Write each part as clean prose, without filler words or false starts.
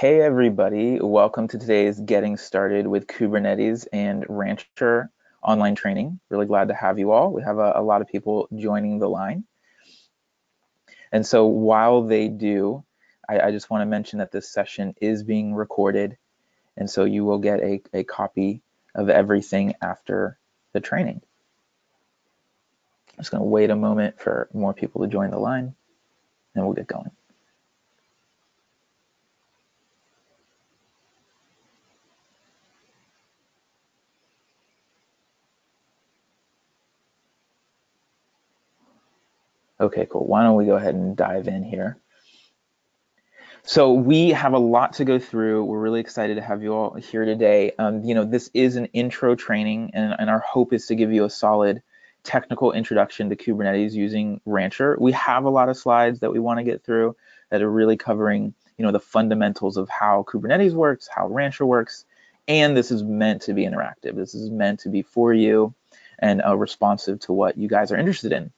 Hey everybody, welcome to today's Getting Started with Kubernetes and Rancher online training. Really glad to have you all. We have a lot of people joining the line. And so while they do, I just want to mention that this session is being recorded, and so you will get a copy of everything after the training. I'm just going to wait a moment for more people to join the line, and we'll get going. Okay, cool. Why don't we go ahead and dive in here? So we have a lot to go through. We're really excited to have you all here today. This is an intro training, and our hope is to give you a solid technical introduction to Kubernetes using Rancher. We have a lot of slides that we want to get through that are really covering, the fundamentals of how Kubernetes works, how Rancher works, and this is meant to be interactive. This is meant to be for you and responsive to what you guys are interested in.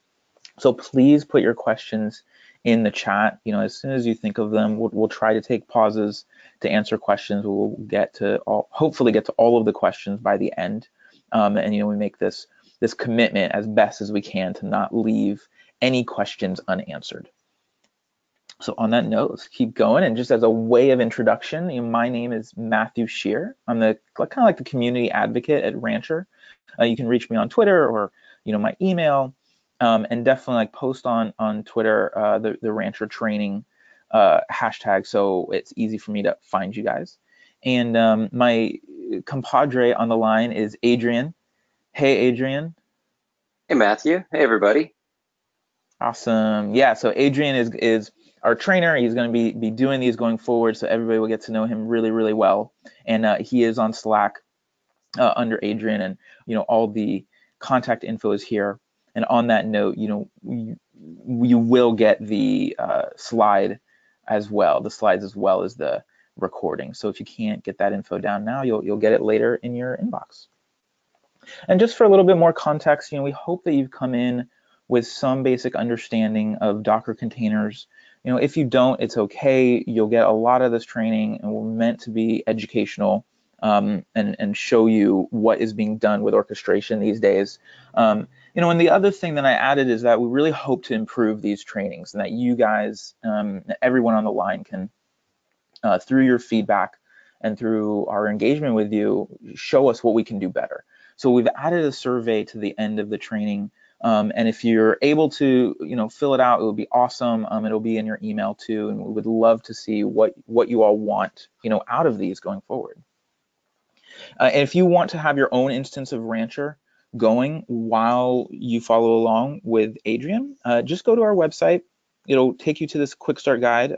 So please put your questions in the chat. As soon as you think of them, we'll try to take pauses to answer questions. We'll hopefully get to all of the questions by the end. And we make this commitment as best as we can to not leave any questions unanswered. So on that note, let's keep going. And just as a way of introduction, my name is Matthew Shear. I'm kind of like the community advocate at Rancher. You can reach me on Twitter or my email. And definitely post on Twitter the Rancher training hashtag, so it's easy for me to find you guys. And my compadre on the line is Adrian. Hey, Adrian. Hey, Matthew. Hey, everybody. Awesome. Yeah, so Adrian is our trainer. He's going to be doing these going forward, so everybody will get to know him really, really well. And he is on Slack under Adrian, and all the contact info is here. And on that note, you will get the slide as well, the slides as well as the recording. So if you can't get that info down now, you'll get it later in your inbox. And just for a little bit more context, we hope that you've come in with some basic understanding of Docker containers. If you don't, it's okay. You'll get a lot of this training, and we're meant to be educational and show you what is being done with orchestration these days. And the other thing that I added is that we really hope to improve these trainings, and that you guys, everyone on the line, can, through your feedback and through our engagement with you, show us what we can do better. So we've added a survey to the end of the training, and if you're able to, fill it out, it would be awesome. It'll be in your email too, and we would love to see what you all want, out of these going forward. And if you want to have your own instance of Rancher going while you follow along with Adrian, just go to our website. It'll take you to this quick start guide.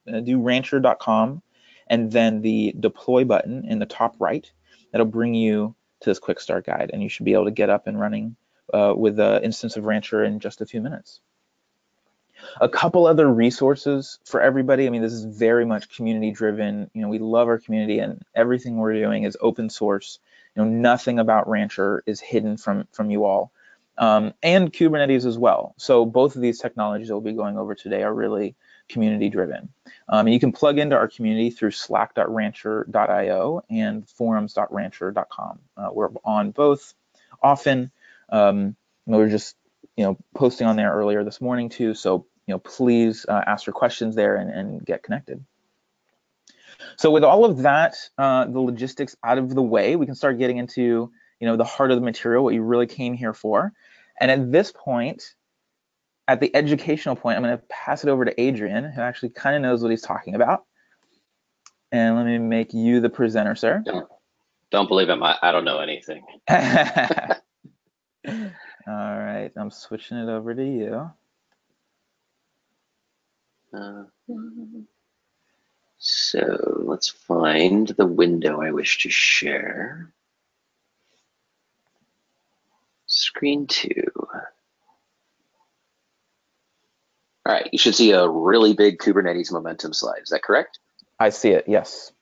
Do rancher.com, and then the deploy button in the top right. That'll bring you to this quick start guide, and you should be able to get up and running with the instance of Rancher in just a few minutes. A couple other resources for everybody. This is very much community driven. We love our community, and everything we're doing is open source. Nothing about Rancher is hidden from you all, and Kubernetes as well. So both of these technologies that we'll be going over today are really community driven. You can plug into our community through slack.rancher.io and forums.rancher.com. We're on both often. We were just posting on there earlier this morning too, so please ask your questions there and get connected. So with all of that, the logistics out of the way, we can start getting into the heart of the material, what you really came here for. And at this point, at the educational point, I'm going to pass it over to Adrian, who actually kind of knows what he's talking about. And let me make you the presenter, sir. Don't believe him. I don't know anything. All right, I'm switching it over to you. So let's find the window I wish to share. Screen 2. All right, you should see a really big Kubernetes momentum slide. Is that correct? I see it, yes.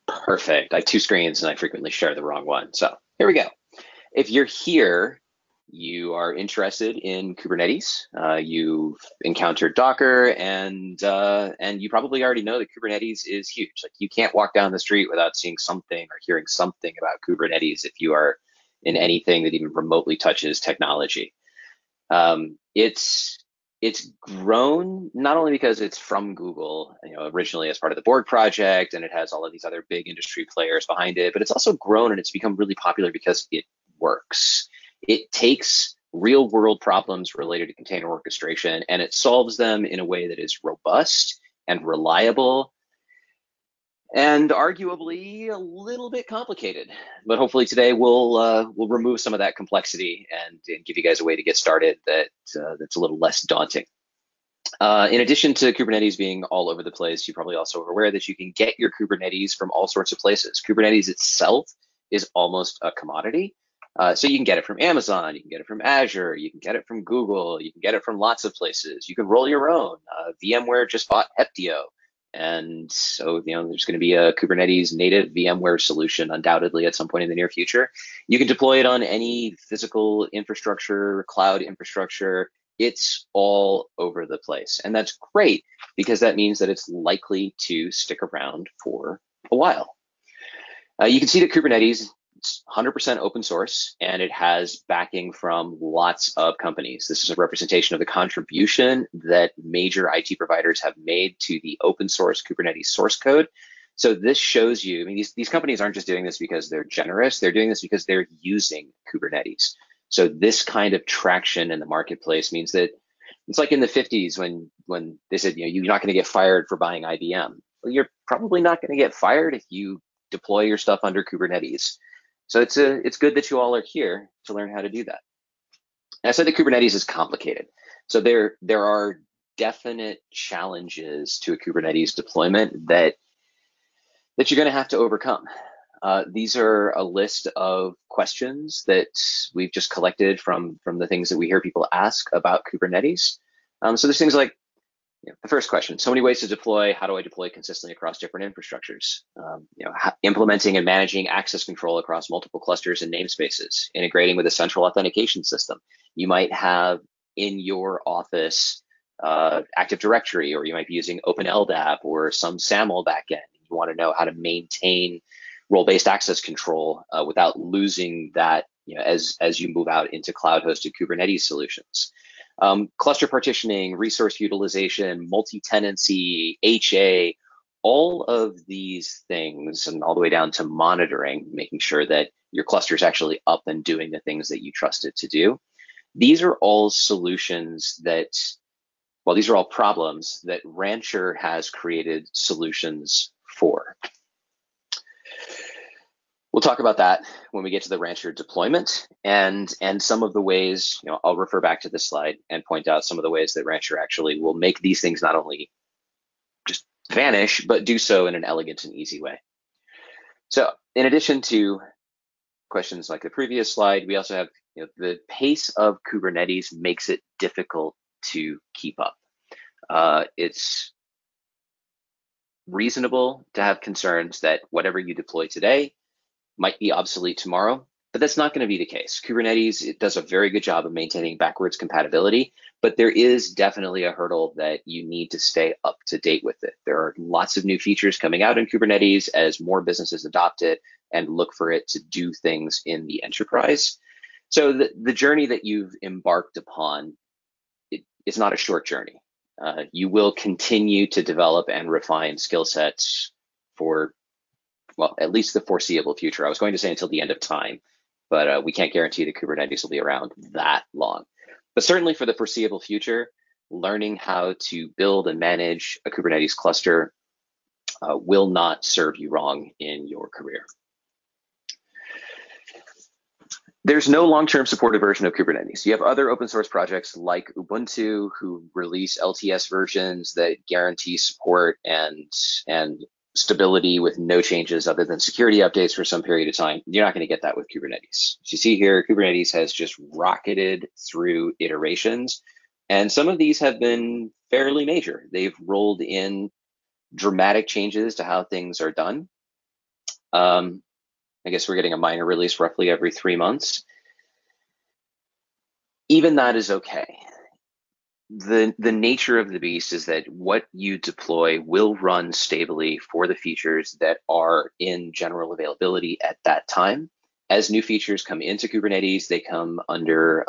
Perfect. I have two screens and I frequently share the wrong one. So here we go. If you're here, you are interested in Kubernetes, you've encountered Docker, and you probably already know that Kubernetes is huge. Like, you can't walk down the street without seeing something or hearing something about Kubernetes if you are in anything that even remotely touches technology. It's grown not only because it's from Google, originally as part of the Borg project, and it has all of these other big industry players behind it, but it's also grown and it's become really popular because it works. It takes real world problems related to container orchestration and it solves them in a way that is robust and reliable and arguably a little bit complicated. But hopefully today we'll remove some of that complexity and give you guys a way to get started that's a little less daunting. In addition to Kubernetes being all over the place, you probably also are aware that you can get your Kubernetes from all sorts of places. Kubernetes itself is almost a commodity. So you can get it from Amazon, you can get it from Azure, you can get it from Google, you can get it from lots of places. You can roll your own. VMware just bought Heptio. And so, there's going to be a Kubernetes native VMware solution undoubtedly at some point in the near future. You can deploy it on any physical infrastructure, cloud infrastructure. It's all over the place. And that's great because that means that it's likely to stick around for a while. You can see that Kubernetes, it's 100% open source and it has backing from lots of companies. This is a representation of the contribution that major IT providers have made to the open source Kubernetes source code. So this shows you, these companies aren't just doing this because they're generous, they're doing this because they're using Kubernetes. So this kind of traction in the marketplace means that it's like in the 50s when they said, you're not going to get fired for buying IBM. Well, you're probably not going to get fired if you deploy your stuff under Kubernetes. So it's good that you all are here to learn how to do that. And I said that Kubernetes is complicated. So there are definite challenges to a Kubernetes deployment that you're going to have to overcome. These are a list of questions that we've just collected from the things that we hear people ask about Kubernetes. So there's things like, the first question, so many ways to deploy. How do I deploy consistently across different infrastructures? Implementing and managing access control across multiple clusters and namespaces, integrating with a central authentication system. You might have in your office Active Directory, or you might be using OpenLDAP or some SAML backend. You want to know how to maintain role-based access control without losing that as you move out into cloud-hosted Kubernetes solutions. Cluster partitioning, resource utilization, multi-tenancy, HA, all of these things, and all the way down to monitoring, making sure that your cluster is actually up and doing the things that you trust it to do. These are all solutions these are all problems that Rancher has created solutions for. We'll talk about that when we get to the Rancher deployment and some of the ways, I'll refer back to this slide and point out some of the ways that Rancher actually will make these things not only just vanish, but do so in an elegant and easy way. So in addition to questions like the previous slide, we also have, the pace of Kubernetes makes it difficult to keep up. It's reasonable to have concerns that whatever you deploy today might be obsolete tomorrow, but that's not going to be the case. Kubernetes, it does a very good job of maintaining backwards compatibility, but there is definitely a hurdle that you need to stay up to date with it. There are lots of new features coming out in Kubernetes as more businesses adopt it and look for it to do things in the enterprise. So the journey that you've embarked upon, it's not a short journey. You will continue to develop and refine skill sets for at least the foreseeable future. I was going to say until the end of time, but we can't guarantee that Kubernetes will be around that long. But certainly for the foreseeable future, learning how to build and manage a Kubernetes cluster will not serve you wrong in your career. There's no long-term supported version of Kubernetes. You have other open source projects like Ubuntu who release LTS versions that guarantee support and stability with no changes other than security updates for some period of time. You're not going to get that with Kubernetes. As you see here, Kubernetes has just rocketed through iterations, and some of these have been fairly major. They've rolled in dramatic changes to how things are done. I guess we're getting a minor release roughly every 3 months. Even that is okay. The nature of the beast is that what you deploy will run stably for the features that are in general availability at that time. As new features come into Kubernetes, they come under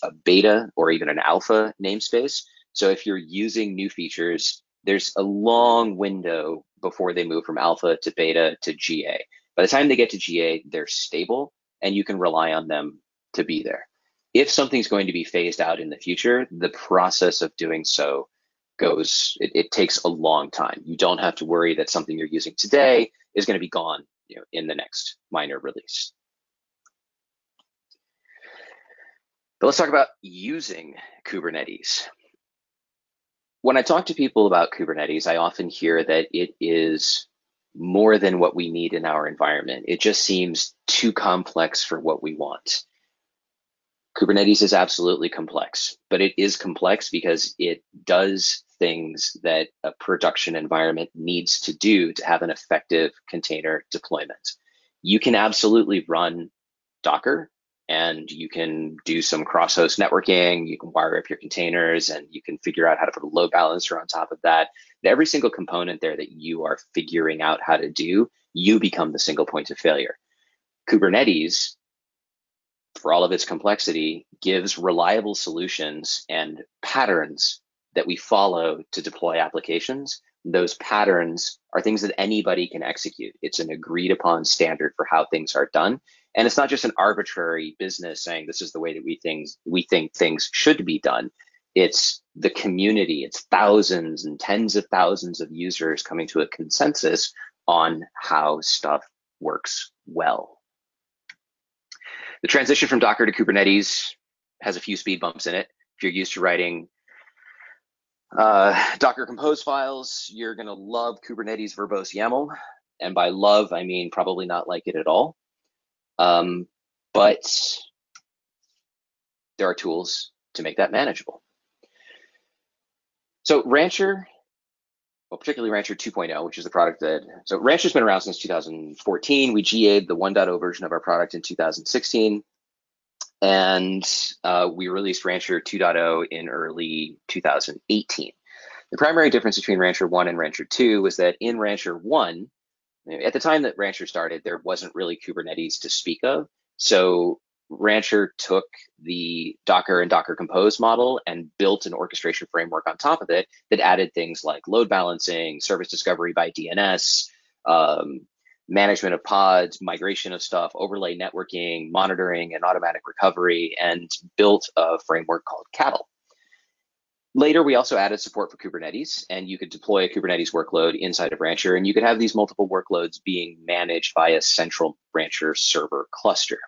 a beta or even an alpha namespace. So if you're using new features, there's a long window before they move from alpha to beta to GA. By the time they get to GA, they're stable and you can rely on them to be there. If something's going to be phased out in the future, the process of doing so it takes a long time. You don't have to worry that something you're using today is going to be gone, in the next minor release. But let's talk about using Kubernetes. When I talk to people about Kubernetes, I often hear that it is more than what we need in our environment. It just seems too complex for what we want. Kubernetes is absolutely complex, but it is complex because it does things that a production environment needs to do to have an effective container deployment. You can absolutely run Docker and you can do some cross-host networking, you can wire up your containers, and you can figure out how to put a load balancer on top of that. And every single component there that you are figuring out how to do, you become the single point of failure. Kubernetes, for all of its complexity, gives reliable solutions and patterns that we follow to deploy applications. Those patterns are things that anybody can execute. It's an agreed upon standard for how things are done. And it's not just an arbitrary business saying this is the way that we think things should be done. It's the community. It's thousands and tens of thousands of users coming to a consensus on how stuff works well. The transition from Docker to Kubernetes has a few speed bumps in it. If you're used to writing Docker compose files, you're going to love Kubernetes verbose YAML. And by love, I mean probably not like it at all. But there are tools to make that manageable. So Rancher, well, particularly Rancher 2.0, which is the product so Rancher's been around since 2014. We GA'd the 1.0 version of our product in 2016. And we released Rancher 2.0 in early 2018. The primary difference between Rancher 1 and Rancher 2 was that in Rancher 1, at the time that Rancher started, there wasn't really Kubernetes to speak of. So Rancher took the Docker and Docker Compose model and built an orchestration framework on top of it that added things like load balancing, service discovery by DNS, management of pods, migration of stuff, overlay networking, monitoring, and automatic recovery, and built a framework called Cattle. Later, we also added support for Kubernetes, and you could deploy a Kubernetes workload inside of Rancher, and you could have these multiple workloads being managed by a central Rancher server cluster.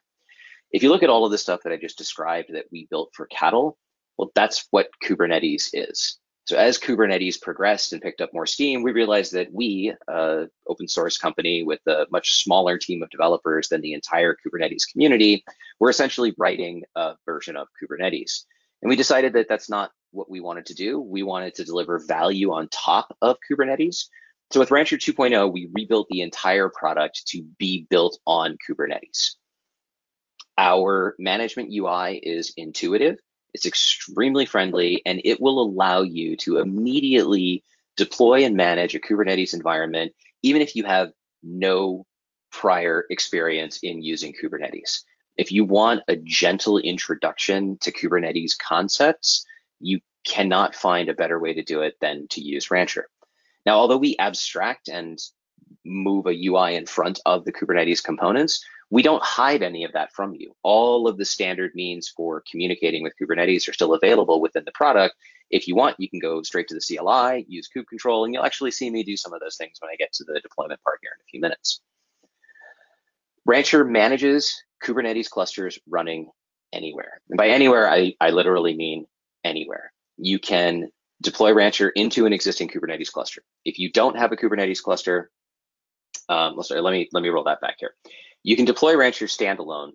If you look at all of the stuff that I just described that we built for Cattle, well, that's what Kubernetes is. So as Kubernetes progressed and picked up more steam, we realized that we, open source company with a much smaller team of developers than the entire Kubernetes community, were essentially writing a version of Kubernetes. And we decided that that's not what we wanted to do. We wanted to deliver value on top of Kubernetes. So with Rancher 2.0, we rebuilt the entire product to be built on Kubernetes. Our management UI is intuitive. It's extremely friendly, and it will allow you to immediately deploy and manage a Kubernetes environment, even if you have no prior experience in using Kubernetes. If you want a gentle introduction to Kubernetes concepts, you cannot find a better way to do it than to use Rancher. Now, although we abstract and move a UI in front of the Kubernetes components, we don't hide any of that from you. All of the standard means for communicating with Kubernetes are still available within the product. If you want, you can go straight to the CLI, use kube control, and you'll actually see me do some of those things when I get to the deployment part here in a few minutes. Rancher manages Kubernetes clusters running anywhere. And by anywhere, I literally mean anywhere. You can deploy Rancher into an existing Kubernetes cluster. If you don't have a Kubernetes cluster, let me roll that back here. You can deploy Rancher standalone,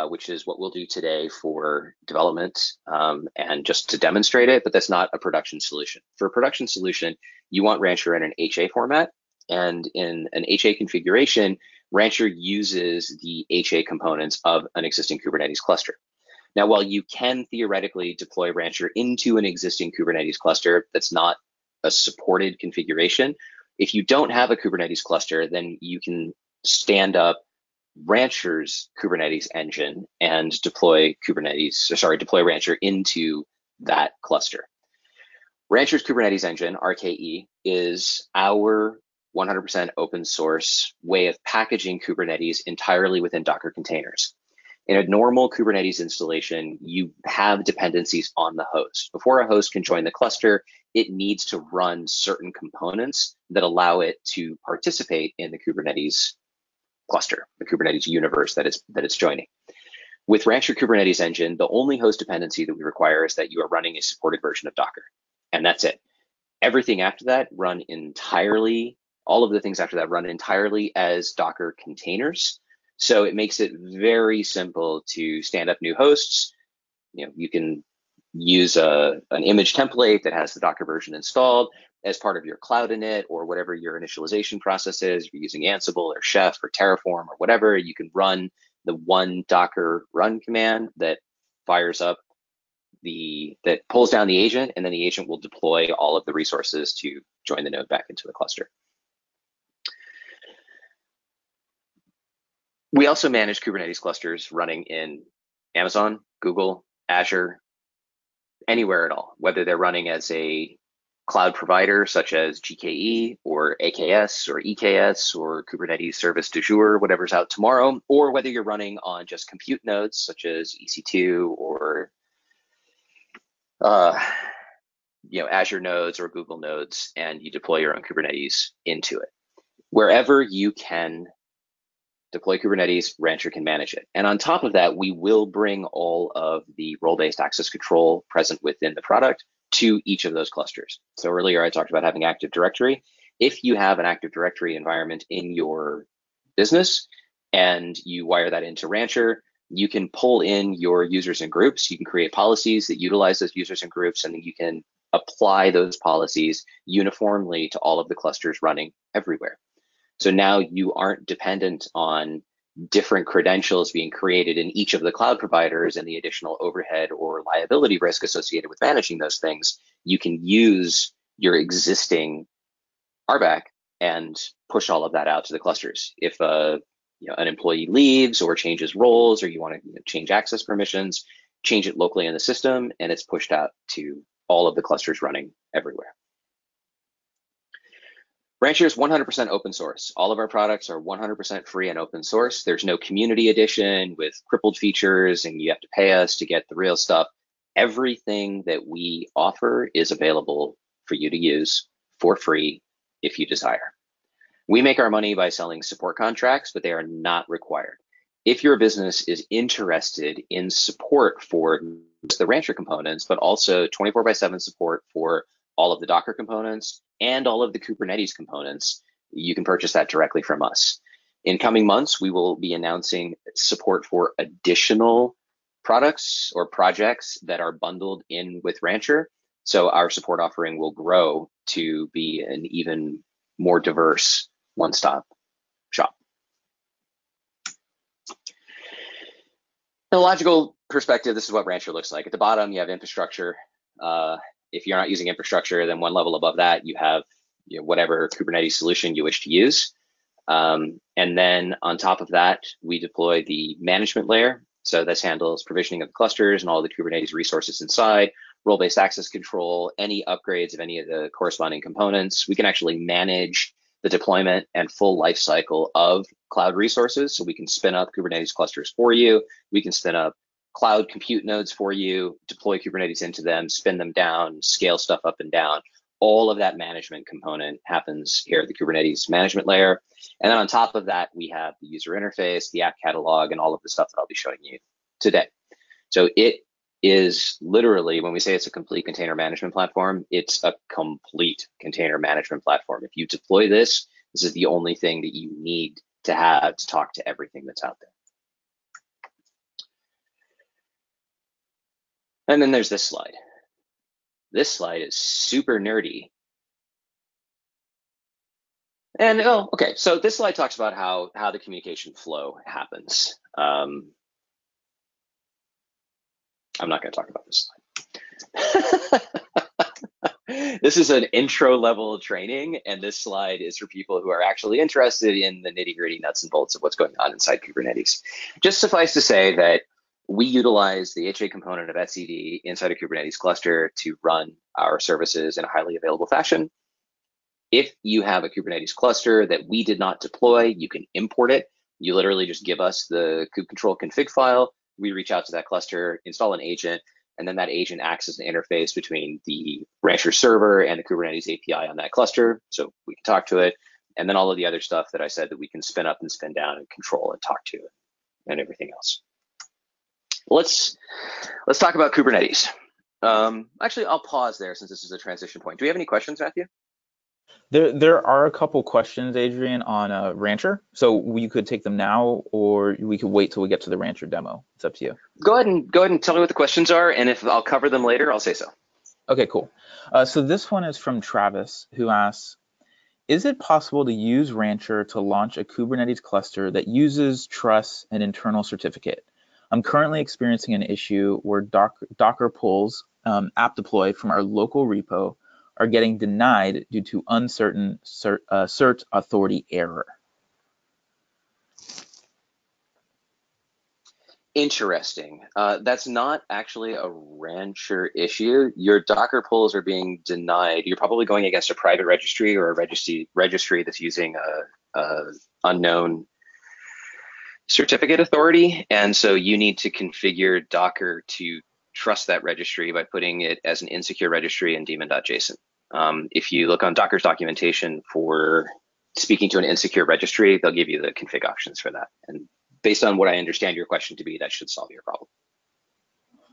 which is what we'll do today for development and just to demonstrate it, but that's not a production solution. For a production solution, you want Rancher in an HA format, and in an HA configuration, Rancher uses the HA components of an existing Kubernetes cluster. Now, while you can theoretically deploy Rancher into an existing Kubernetes cluster that's not a supported configuration, if you don't have a Kubernetes cluster, then you can stand up Rancher's Kubernetes engine and deploy Rancher into that cluster. Rancher's Kubernetes engine, RKE, is our 100% open source way of packaging Kubernetes entirely within Docker containers. In a normal Kubernetes installation, you have dependencies on the host. Before a host can join the cluster, it needs to run certain components that allow it to participate in the Kubernetes cluster, the Kubernetes universe that it's joining. With Rancher Kubernetes engine, the only host dependency that we require is that you are running a supported version of Docker, and that's it. Everything after that all of the things after that run entirely as Docker containers. So it makes it very simple to stand up new hosts. You can use an image template that has the Docker version installed as part of your cloud init or whatever your initialization process is. If you're using Ansible or Chef or Terraform or whatever, you can run the one Docker run command that fires up that pulls down the agent, and then the agent will deploy all of the resources to join the node back into the cluster. We also manage Kubernetes clusters running in Amazon, Google, Azure, anywhere at all, whether they're running as a cloud provider such as GKE or AKS or EKS or Kubernetes Service du jour, whatever's out tomorrow, or whether you're running on just compute nodes such as EC2 or Azure nodes or Google nodes, and you deploy your own Kubernetes into it. Wherever you can deploy Kubernetes, Rancher can manage it. And on top of that, we will bring all of the role-based access control present within the product to each of those clusters. So earlier I talked about having Active Directory. If you have an Active Directory environment in your business and you wire that into Rancher, you can pull in your users and groups. You can create policies that utilize those users and groups, and then you can apply those policies uniformly to all of the clusters running everywhere. So now you aren't dependent on different credentials being created in each of the cloud providers and the additional overhead or liability risk associated with managing those things. You can use your existing RBAC and push all of that out to the clusters. If an employee leaves or changes roles, or you want to change access permissions, change it locally in the system, and it's pushed out to all of the clusters running everywhere. Rancher is 100% open source. All of our products are 100% free and open source. There's no community edition with crippled features and you have to pay us to get the real stuff. Everything that we offer is available for you to use for free if you desire. We make our money by selling support contracts, but they are not required. If your business is interested in support for the Rancher components, but also 24/7 support for all of the Docker components and all of the Kubernetes components, you can purchase that directly from us. In coming months, we will be announcing support for additional products or projects that are bundled in with Rancher. So our support offering will grow to be an even more diverse one-stop shop. In a logical perspective, this is what Rancher looks like. At the bottom, you have infrastructure. If you're not using infrastructure, then one level above that, you have whatever Kubernetes solution you wish to use. And then on top of that, we deploy the management layer. So this handles provisioning of the clusters and all the Kubernetes resources inside, role-based access control, any upgrades of any of the corresponding components. We can actually manage the deployment and full life cycle of cloud resources. So we can spin up Kubernetes clusters for you. We can spin up cloud compute nodes for you, deploy Kubernetes into them, spin them down, scale stuff up and down. All of that management component happens here at the Kubernetes management layer. And then on top of that, we have the user interface, the app catalog, and all of the stuff that I'll be showing you today. So it is literally, when we say it's a complete container management platform, it's a complete container management platform. If you deploy this, this is the only thing that you need to have to talk to everything that's out there. And then there's this slide. This slide is super nerdy. And okay, so this slide talks about how the communication flow happens. I'm not going to talk about this slide. This is an intro level training, and this slide is for people who are actually interested in the nitty gritty nuts and bolts of what's going on inside Kubernetes. Just suffice to say that we utilize the HA component of etcd inside a Kubernetes cluster to run our services in a highly available fashion. If you have a Kubernetes cluster that we did not deploy, you can import it. You literally just give us the kube control config file. We reach out to that cluster, install an agent, and then that agent acts as an interface between the Rancher server and the Kubernetes API on that cluster. So we can talk to it. And then all of the other stuff that I said that we can spin up and spin down and control and talk to and everything else. Let's talk about Kubernetes. Actually, I'll pause there since this is a transition point. Do we have any questions, Matthew? There are a couple questions, Adrian, on Rancher. So we could take them now, or we could wait till we get to the Rancher demo. It's up to you. Go ahead and tell me what the questions are, and if I'll cover them later, I'll say so. Okay, cool. So this one is from Travis, who asks, is it possible to use Rancher to launch a Kubernetes cluster that uses Trust and internal certificate? I'm currently experiencing an issue where Docker pulls app deploy from our local repo are getting denied due to uncertain cert authority error. Interesting. That's not actually a Rancher issue. Your Docker pulls are being denied. You're probably going against a private registry or a registry that's using a unknown certificate authority. And so you need to configure Docker to trust that registry by putting it as an insecure registry in daemon.json. If you look on Docker's documentation for speaking to an insecure registry, they'll give you the config options for that. And based on what I understand your question to be, that should solve your problem.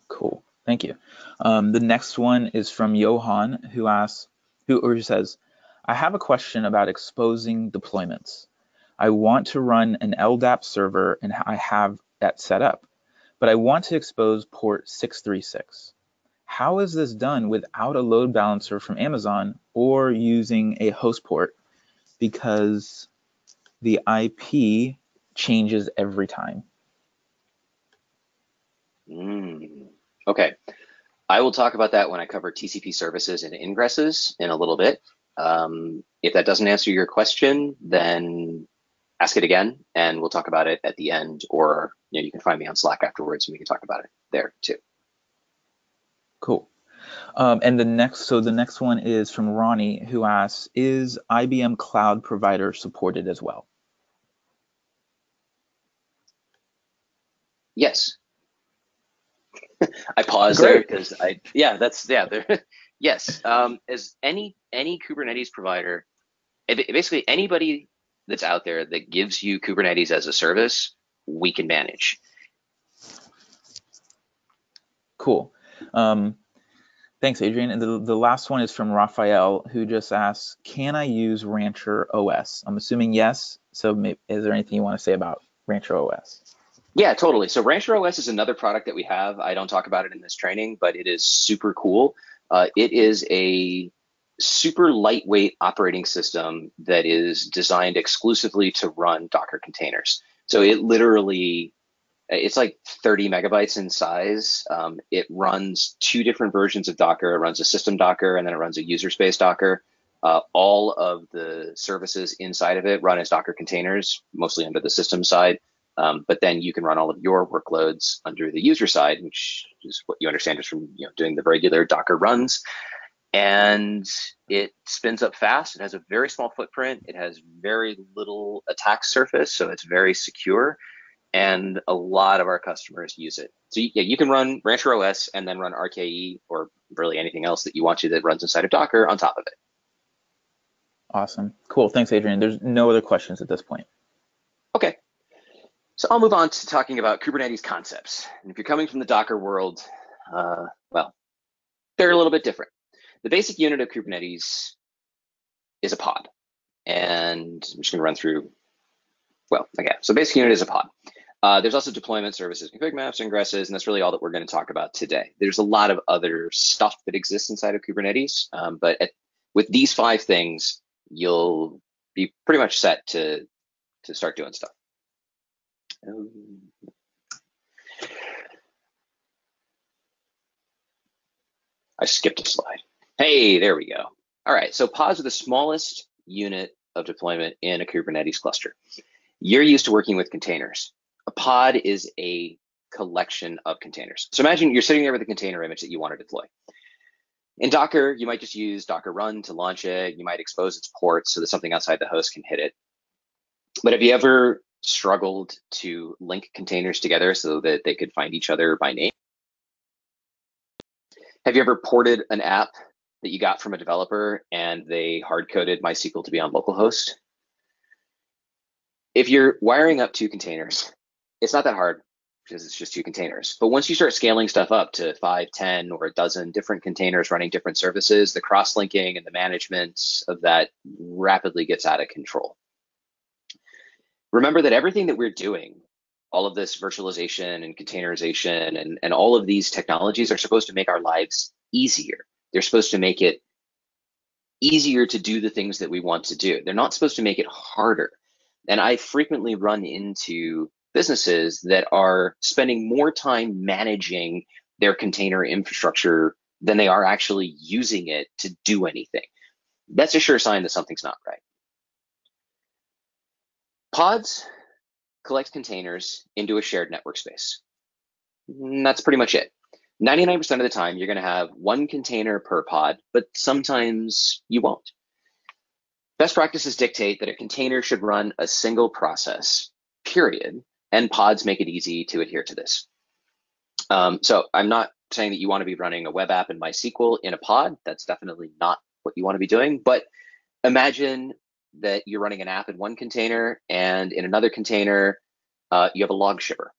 Cool, thank you. The next one is from Johan, who says, I have a question about exposing deployments. I want to run an LDAP server and I have that set up, but I want to expose port 636. How is this done without a load balancer from Amazon or using a host port, because the IP changes every time? Okay, I will talk about that when I cover TCP services and ingresses in a little bit. If that doesn't answer your question, then ask it again and we'll talk about it at the end, or you can find me on Slack afterwards and we can talk about it there too. Cool. And the next one is from Ronnie, who asks, is IBM Cloud Provider supported as well? Yes. I paused there because yes. As any Kubernetes provider, basically anybody that's out there that gives you Kubernetes as a service, we can manage. Cool. Thanks, Adrian. And the last one is from Raphael, who just asks, can I use Rancher OS? I'm assuming yes. So is there anything you want to say about Rancher OS? Yeah, totally. So Rancher OS is another product that we have. I don't talk about it in this training, but it is super cool. It is a super lightweight operating system that is designed exclusively to run Docker containers. So it literally, it's like 30 megabytes in size. It runs two different versions of Docker. It runs a system Docker and then it runs a user space Docker. All of the services inside of it run as Docker containers, mostly under the system side. But then you can run all of your workloads under the user side, which is what you understand just from doing the regular Docker runs. And it spins up fast. It has a very small footprint. It has very little attack surface, so it's very secure. And a lot of our customers use it. So yeah, you can run Rancher OS and then run RKE or really anything else that you want to that runs inside of Docker on top of it. Awesome. Cool. Thanks, Adrian. There's no other questions at this point. Okay. So I'll move on to talking about Kubernetes concepts. And if you're coming from the Docker world, well, they're a little bit different. The basic unit of Kubernetes is a pod. And I'm just going to run through, well, okay. So basic unit is a pod. There's also deployment services, config maps, ingresses, and that's really all that we're going to talk about today. There's a lot of other stuff that exists inside of Kubernetes, but with these 5 things, you'll be pretty much set to start doing stuff. I skipped a slide. Hey, there we go. All right, so pods are the smallest unit of deployment in a Kubernetes cluster. You're used to working with containers. A pod is a collection of containers. So imagine you're sitting there with a container image that you want to deploy. In Docker, you might just use Docker run to launch it. You might expose its ports so that something outside the host can hit it. But have you ever struggled to link containers together so that they could find each other by name? Have you ever ported an app that you got from a developer and they hard-coded MySQL to be on localhost? If you're wiring up 2 containers, it's not that hard because it's just 2 containers. But once you start scaling stuff up to 5, 10, or a dozen different containers running different services, the cross-linking and the management of that rapidly gets out of control. Remember that everything that we're doing, all of this virtualization and containerization and all of these technologies are supposed to make our lives easier. They're supposed to make it easier to do the things that we want to do. They're not supposed to make it harder. And I frequently run into businesses that are spending more time managing their container infrastructure than they are actually using it to do anything. That's a sure sign that something's not right. Pods collect containers into a shared network space. And that's pretty much it. 99% of the time, you're going to have 1 container per pod, but sometimes you won't. Best practices dictate that a container should run a single process, period, and pods make it easy to adhere to this. So I'm not saying that you want to be running a web app in MySQL in a pod. That's definitely not what you want to be doing. But imagine that you're running an app in one container, and in another container, you have a log shipper.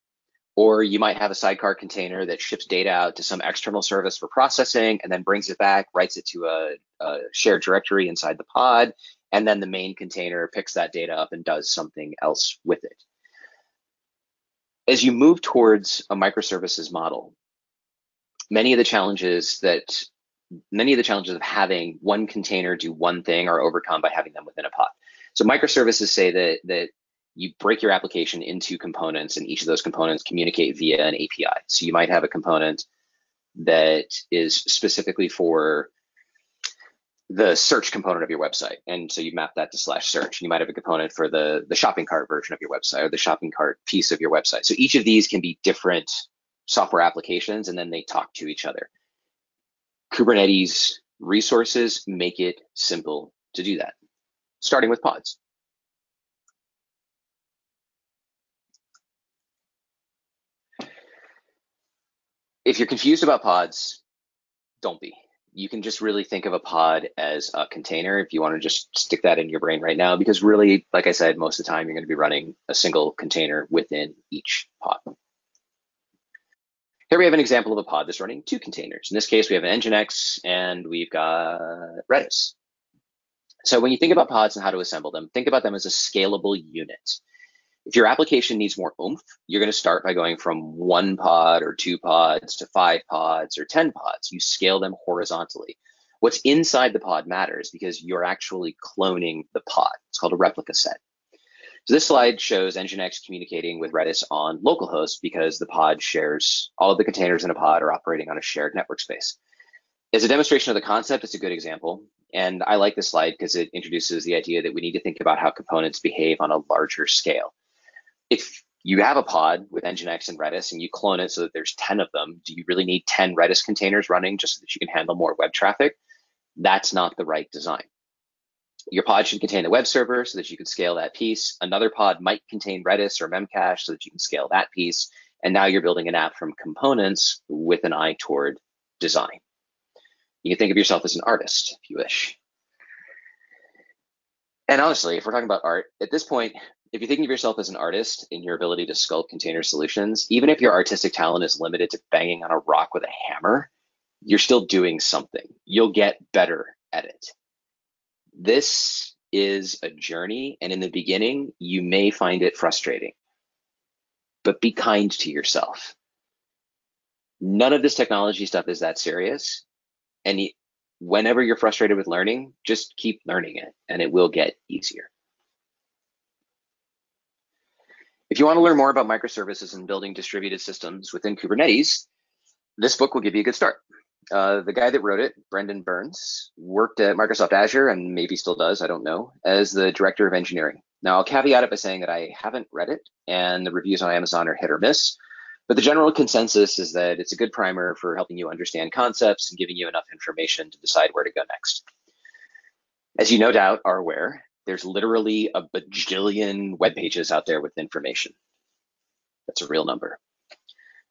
Or you might have a sidecar container that ships data out to some external service for processing and then brings it back, writes it to a shared directory inside the pod, and then the main container picks that data up and does something else with it. As you move towards a microservices model, many of the challenges of having one container do one thing are overcome by having them within a pod. So microservices say that you break your application into components, and each of those components communicate via an API. So you might have a component that is specifically for the search component of your website. And so you map that to /search. You might have a component for the shopping cart version of your website, or the shopping cart piece of your website. So each of these can be different software applications, and then they talk to each other. Kubernetes resources make it simple to do that, starting with pods. If you're confused about pods, don't be. You can just really think of a pod as a container if you want to just stick that in your brain right now, because really, like I said, most of the time you're going to be running a single container within each pod. Here we have an example of a pod that's running 2 containers. In this case, we have an Nginx and we've got Redis. So when you think about pods and how to assemble them, think about them as a scalable unit. If your application needs more oomph, you're going to start by going from 1 pod or 2 pods to 5 pods or 10 pods. You scale them horizontally. What's inside the pod matters because you're actually cloning the pod. It's called a replica set. So this slide shows Nginx communicating with Redis on localhost because the pod shares, all of the containers in a pod are operating on a shared network space. As a demonstration of the concept, it's a good example. And I like this slide because it introduces the idea that we need to think about how components behave on a larger scale. If you have a pod with Nginx and Redis and you clone it so that there's 10 of them, do you really need 10 Redis containers running just so that you can handle more web traffic? That's not the right design. Your pod should contain the web server so that you can scale that piece. Another pod might contain Redis or Memcache so that you can scale that piece. And now you're building an app from components with an eye toward design. You can think of yourself as an artist, if you wish. And honestly, if we're talking about art, at this point, if you're thinking of yourself as an artist in your ability to sculpt container solutions, even if your artistic talent is limited to banging on a rock with a hammer, you're still doing something. You'll get better at it. This is a journey, and in the beginning, you may find it frustrating, but be kind to yourself. None of this technology stuff is that serious, and whenever you're frustrated with learning, just keep learning it, and it will get easier. If you want to learn more about microservices and building distributed systems within Kubernetes, this book will give you a good start. The guy that wrote it, Brendan Burns, worked at Microsoft Azure and maybe still does, I don't know, as the director of engineering. Now, I'll caveat it by saying that I haven't read it, and the reviews on Amazon are hit or miss. But the general consensus is that it's a good primer for helping you understand concepts and giving you enough information to decide where to go next. As you no doubt are aware, there's literally a bajillion web pages out there with information. That's a real number.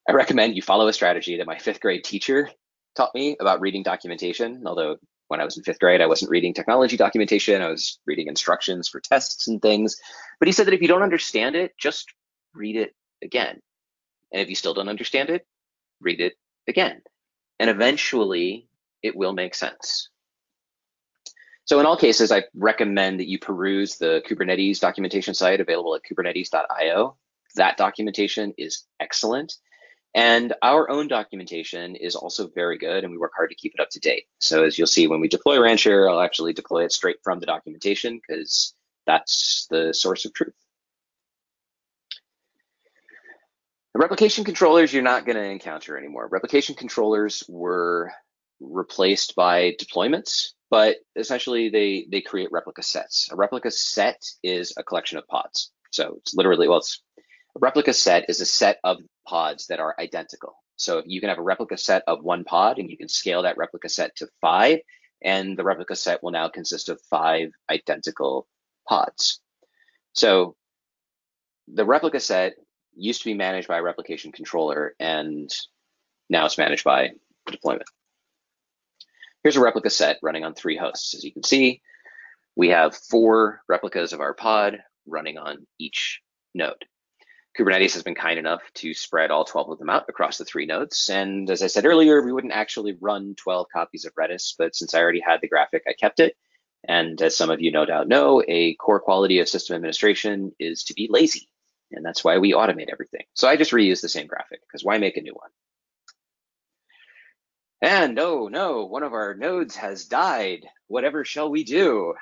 I recommend you follow a strategy that my 5th grade teacher taught me about reading documentation, although when I was in 5th grade, I wasn't reading technology documentation, I was reading instructions for tests and things. But he said that if you don't understand it, just read it again. And if you still don't understand it, read it again. And eventually it will make sense. So in all cases, I recommend that you peruse the Kubernetes documentation site available at kubernetes.io. That documentation is excellent. And our own documentation is also very good, and we work hard to keep it up to date. So as you'll see, when we deploy Rancher, I'll actually deploy it straight from the documentation because that's the source of truth. The replication controllers you're not going to encounter anymore. Replication controllers were replaced by deployments, but essentially they create replica sets. A replica set is a collection of pods. So it's literally, a replica set is a set of pods that are identical. So you can have a replica set of 1 pod, and you can scale that replica set to 5, and the replica set will now consist of 5 identical pods. So the replica set used to be managed by a replication controller, and now it's managed by the deployment. Here's a replica set running on 3 hosts. As you can see, we have 4 replicas of our pod running on each node. Kubernetes has been kind enough to spread all 12 of them out across the 3 nodes. And as I said earlier, we wouldn't actually run 12 copies of Redis, but since I already had the graphic, I kept it. And as some of you no doubt know, a core quality of system administration is to be lazy. And that's why we automate everything. So I just reuse the same graphic, because why make a new one? And oh no, one of our nodes has died. Whatever shall we do?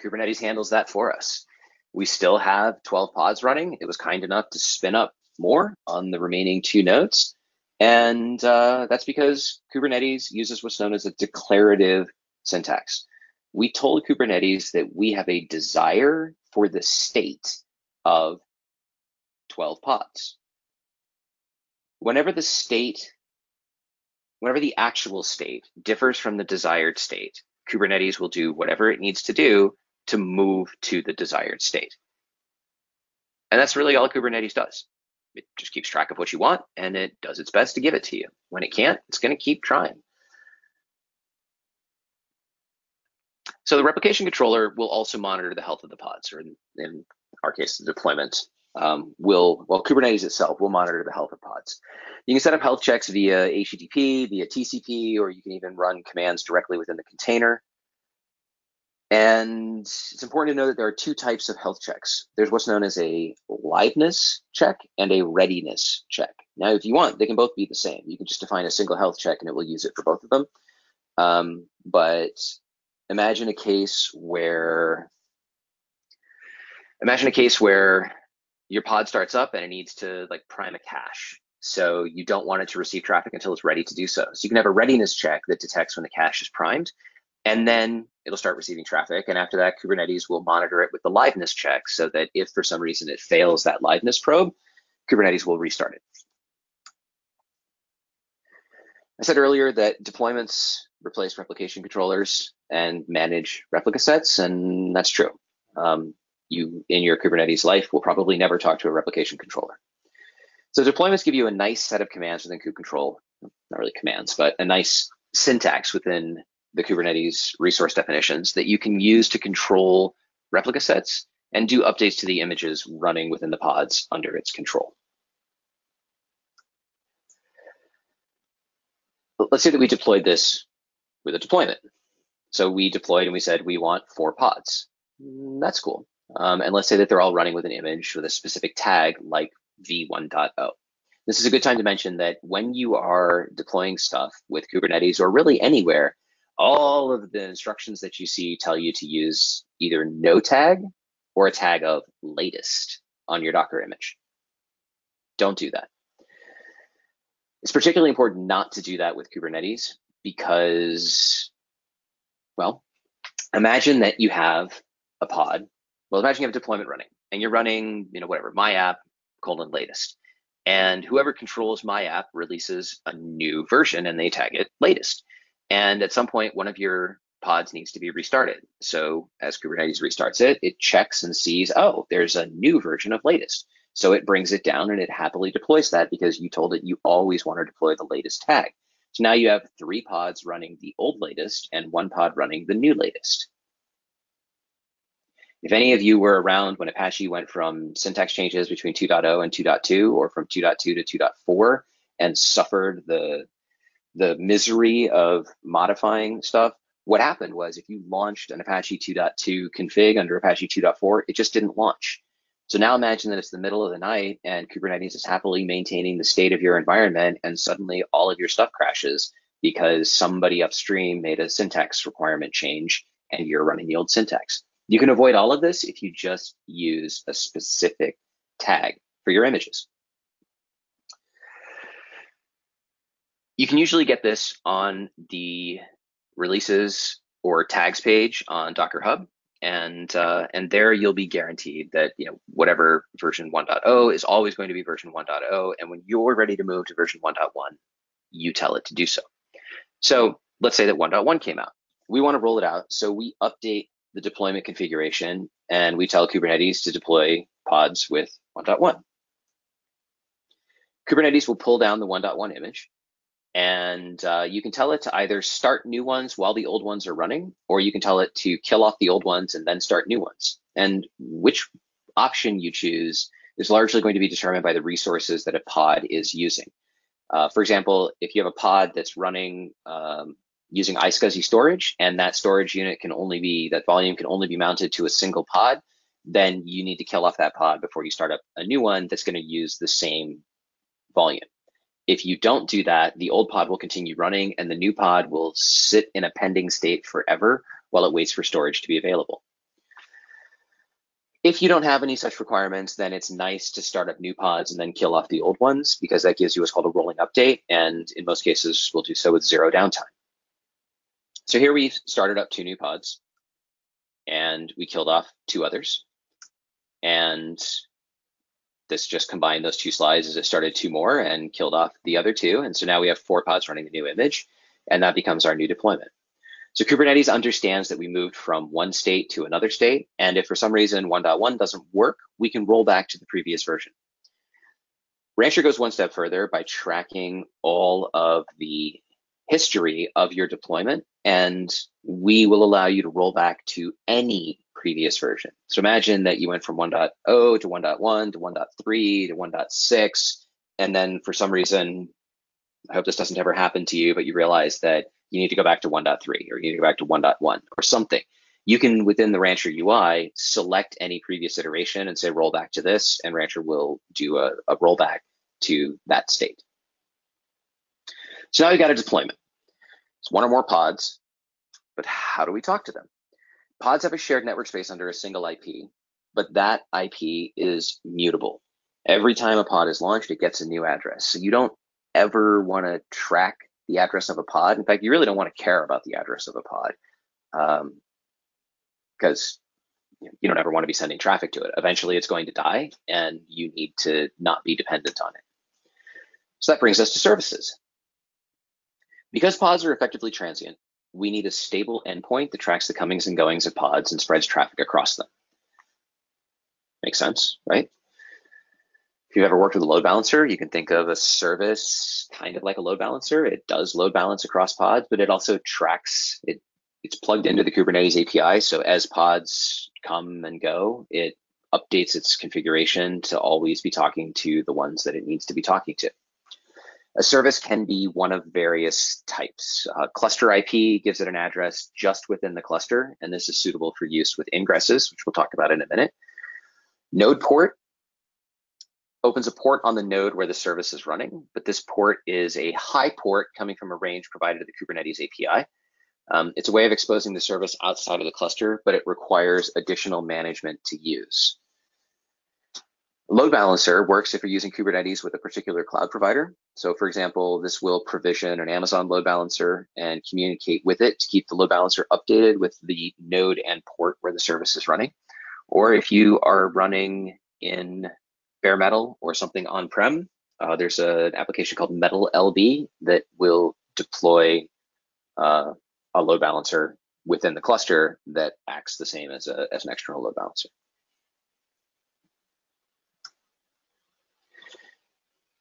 Kubernetes handles that for us. We still have 12 pods running. It was kind enough to spin up more on the remaining 2 nodes. And that's because Kubernetes uses what's known as a declarative syntax. We told Kubernetes that we have a desire for the state of 12 pods. Whenever the actual state differs from the desired state, Kubernetes will do whatever it needs to do to move to the desired state. And that's really all Kubernetes does. It just keeps track of what you want, and it does its best to give it to you. When it can't, it's going to keep trying. So the replication controller will also monitor the health of the pods, or in our case, the deployment. Kubernetes itself will monitor the health of pods. You can set up health checks via HTTP, via TCP, or you can even run commands directly within the container. And it's important to know that there are 2 types of health checks. There's what's known as a liveness check and a readiness check. Now, if you want, they can both be the same. You can just define a single health check and it will use it for both of them. But imagine a case where your pod starts up and it needs to prime a cache. So you don't want it to receive traffic until it's ready to do so. So you can have a readiness check that detects when the cache is primed, and then it'll start receiving traffic. And after that, Kubernetes will monitor it with the liveness check so that if for some reason it fails that liveness probe, Kubernetes will restart it. I said earlier that deployments replace replication controllers and manage replica sets, and that's true. You, in your Kubernetes life, will probably never talk to a replication controller. So deployments give you a nice set of commands within kubectl, not really commands, but a nice syntax within the Kubernetes resource definitions that you can use to control replica sets and do updates to the images running within the pods under its control. Let's say that we deployed this with a deployment. So we deployed and we said we want 4 pods. That's cool. And let's say that they're all running with an image with a specific tag like v1.0. This is a good time to mention that when you are deploying stuff with Kubernetes or really anywhere, all of the instructions that you see tell you to use either no tag or a tag of latest on your Docker image. Don't do that. It's particularly important not to do that with Kubernetes because, well, imagine that you have a pod. Well, imagine you have a deployment running and you're running, whatever, my app latest. And whoever controls my app releases a new version and they tag it latest. And at some point, one of your pods needs to be restarted. So as Kubernetes restarts it, it checks and sees, oh, there's a new version of latest. So it brings it down and it happily deploys that because you told it you always want to deploy the latest tag. So now you have 3 pods running the old latest and 1 pod running the new latest. If any of you were around when Apache went from syntax changes between 2.0 and 2.2, or from 2.2 to 2.4, and suffered the misery of modifying stuff, what happened was if you launched an Apache 2.2 config under Apache 2.4, it just didn't launch. So now imagine that it's the middle of the night and Kubernetes is happily maintaining the state of your environment, and suddenly all of your stuff crashes because somebody upstream made a syntax requirement change and you're running the old syntax. You can avoid all of this if you just use a specific tag for your images. You can usually get this on the releases or tags page on Docker Hub, and there you'll be guaranteed that whatever version 1.0 is always going to be version 1.0, and when you're ready to move to version 1.1, you tell it to do so. So let's say that 1.1 came out. We want to roll it out, so we update the deployment configuration and we tell Kubernetes to deploy pods with 1.1. Kubernetes will pull down the 1.1 image, and you can tell it to either start new ones while the old ones are running, or you can tell it to kill off the old ones and then start new ones. And which option you choose is largely going to be determined by the resources that a pod is using. For example, if you have a pod that's running using iSCSI storage, and that storage unit that volume can only be mounted to a single pod, then you need to kill off that pod before you start up a new one that's going to use the same volume. If you don't do that, the old pod will continue running and the new pod will sit in a pending state forever while it waits for storage to be available. If you don't have any such requirements, then it's nice to start up new pods and then kill off the old ones, because that gives you what's called a rolling update, and in most cases we'll do so with 0 downtime. So here we've started up 2 new pods and we killed off 2 others, and this just combined those 2 slides as it started 2 more and killed off the other 2. And so now we have 4 pods running the new image, and that becomes our new deployment. So Kubernetes understands that we moved from one state to another state, and if for some reason 1.1 doesn't work, we can roll back to the previous version. Rancher goes one step further by tracking all of the history of your deployment, and we will allow you to roll back to any previous version. So imagine that you went from 1.0 to 1.1 to 1.3 to 1.6, and then for some reason, I hope this doesn't ever happen to you, but you realize that you need to go back to 1.3 or you need to go back to 1.1 or something. You can, within the Rancher UI, select any previous iteration and say roll back to this, and Rancher will do a rollback to that state. So now we've got a deployment. It's 1 or more pods, but how do we talk to them? Pods have a shared network space under a single IP, but that IP is mutable. Every time a pod is launched, it gets a new address. So you don't ever want to track the address of a pod. In fact, you really don't want to care about the address of a pod, because you don't ever want to be sending traffic to it. Eventually it's going to die and you need to not be dependent on it. So that brings us to services. Because pods are effectively transient, we need a stable endpoint that tracks the comings and goings of pods and spreads traffic across them. Makes sense, right? If you've ever worked with a load balancer, you can think of a service kind of like a load balancer. It does load balance across pods, but it also tracks it. It's plugged into the Kubernetes API. So as pods come and go, it updates its configuration to always be talking to the ones that it needs to be talking to. A service can be one of various types. Cluster IP gives it an address just within the cluster, and this is suitable for use with ingresses, which we'll talk about in a minute. Node port opens a port on the node where the service is running, but this port is a high port coming from a range provided to the Kubernetes API. It's a way of exposing the service outside of the cluster, but it requires additional management to use. Load balancer works if you're using Kubernetes with a particular cloud provider. So for example, this will provision an Amazon load balancer and communicate with it to keep the load balancer updated with the node and port where the service is running. Or if you are running in bare metal or something on-prem, there's an application called Metal LB that will deploy a load balancer within the cluster that acts the same as an external load balancer.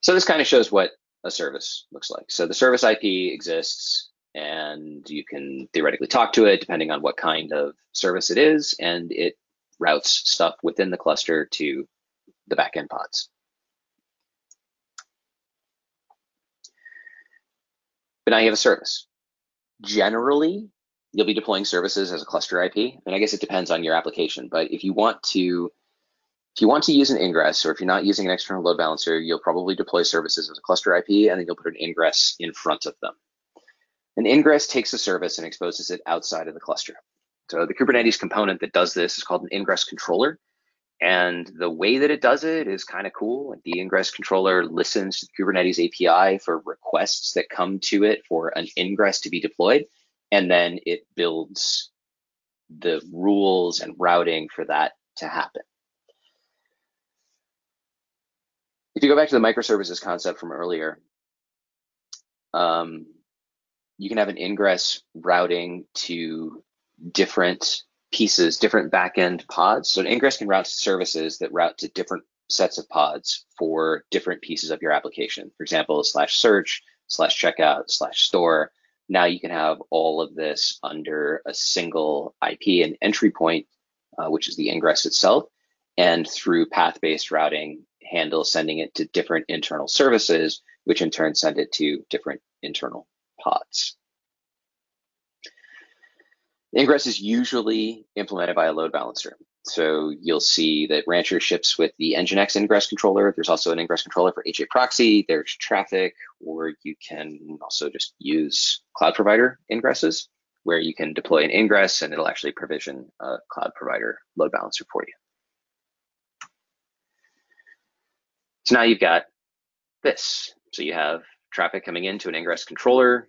So this kind of shows what a service looks like. So the service IP exists, and you can theoretically talk to it depending on what kind of service it is, and it routes stuff within the cluster to the backend pods. But now you have a service. Generally, you'll be deploying services as a cluster IP, and I guess it depends on your application. But if you want to use an ingress, or if you're not using an external load balancer, you'll probably deploy services as a cluster IP, and then you'll put an ingress in front of them. An ingress takes a service and exposes it outside of the cluster. So the Kubernetes component that does this is called an ingress controller. And the way that it does it is kind of cool. Like the ingress controller listens to the Kubernetes API for requests that come to it for an ingress to be deployed. And then it builds the rules and routing for that to happen. If you go back to the microservices concept from earlier, you can have an ingress routing to different pieces, different backend pods. So an ingress can route to services that route to different sets of pods for different pieces of your application. For example, /search, /checkout, /store. Now you can have all of this under a single IP and entry point, which is the ingress itself, and through path-based routing, handle sending it to different internal services, which in turn send it to different internal pods. Ingress is usually implemented by a load balancer. So you'll see that Rancher ships with the Nginx ingress controller. There's also an ingress controller for HA proxy. There's traffic, or you can also just use cloud provider ingresses, where you can deploy an ingress and it'll actually provision a cloud provider load balancer for you. So now you've got this. So you have traffic coming into an ingress controller,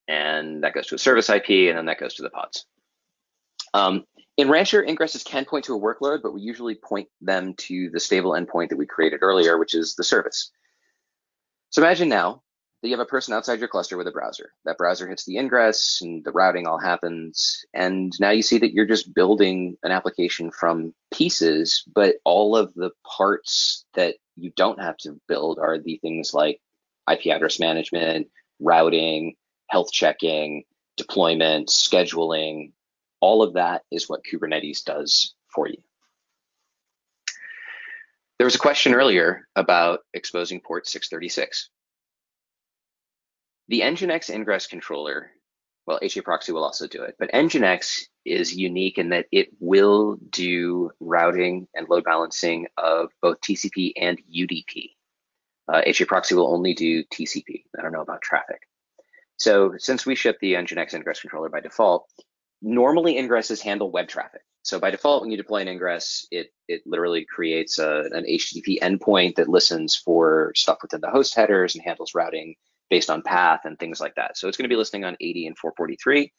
and that goes to a service IP, and then that goes to the pods. In Rancher, ingresses can point to a workload, but we usually point them to the stable endpoint that we created earlier, which is the service. So imagine now that you have a person outside your cluster with a browser. That browser hits the ingress, and the routing all happens, and now you see that you're just building an application from pieces, but all of the parts that you don't have to build are the things like IP address management, routing, health checking, deployment, scheduling. All of that is what Kubernetes does for you. There was a question earlier about exposing port 636. The Nginx ingress controller, well, HA proxy will also do it, but Nginx is unique in that it will do routing and load balancing of both TCP and UDP. HA proxy will only do TCP. I don't know about traffic. So since we ship the Nginx ingress controller by default, normally ingresses handle web traffic. So by default, when you deploy an ingress, it literally creates an HTTP endpoint that listens for stuff within the host headers and handles routing based on path and things like that. So it's going to be listening on 80 and 443.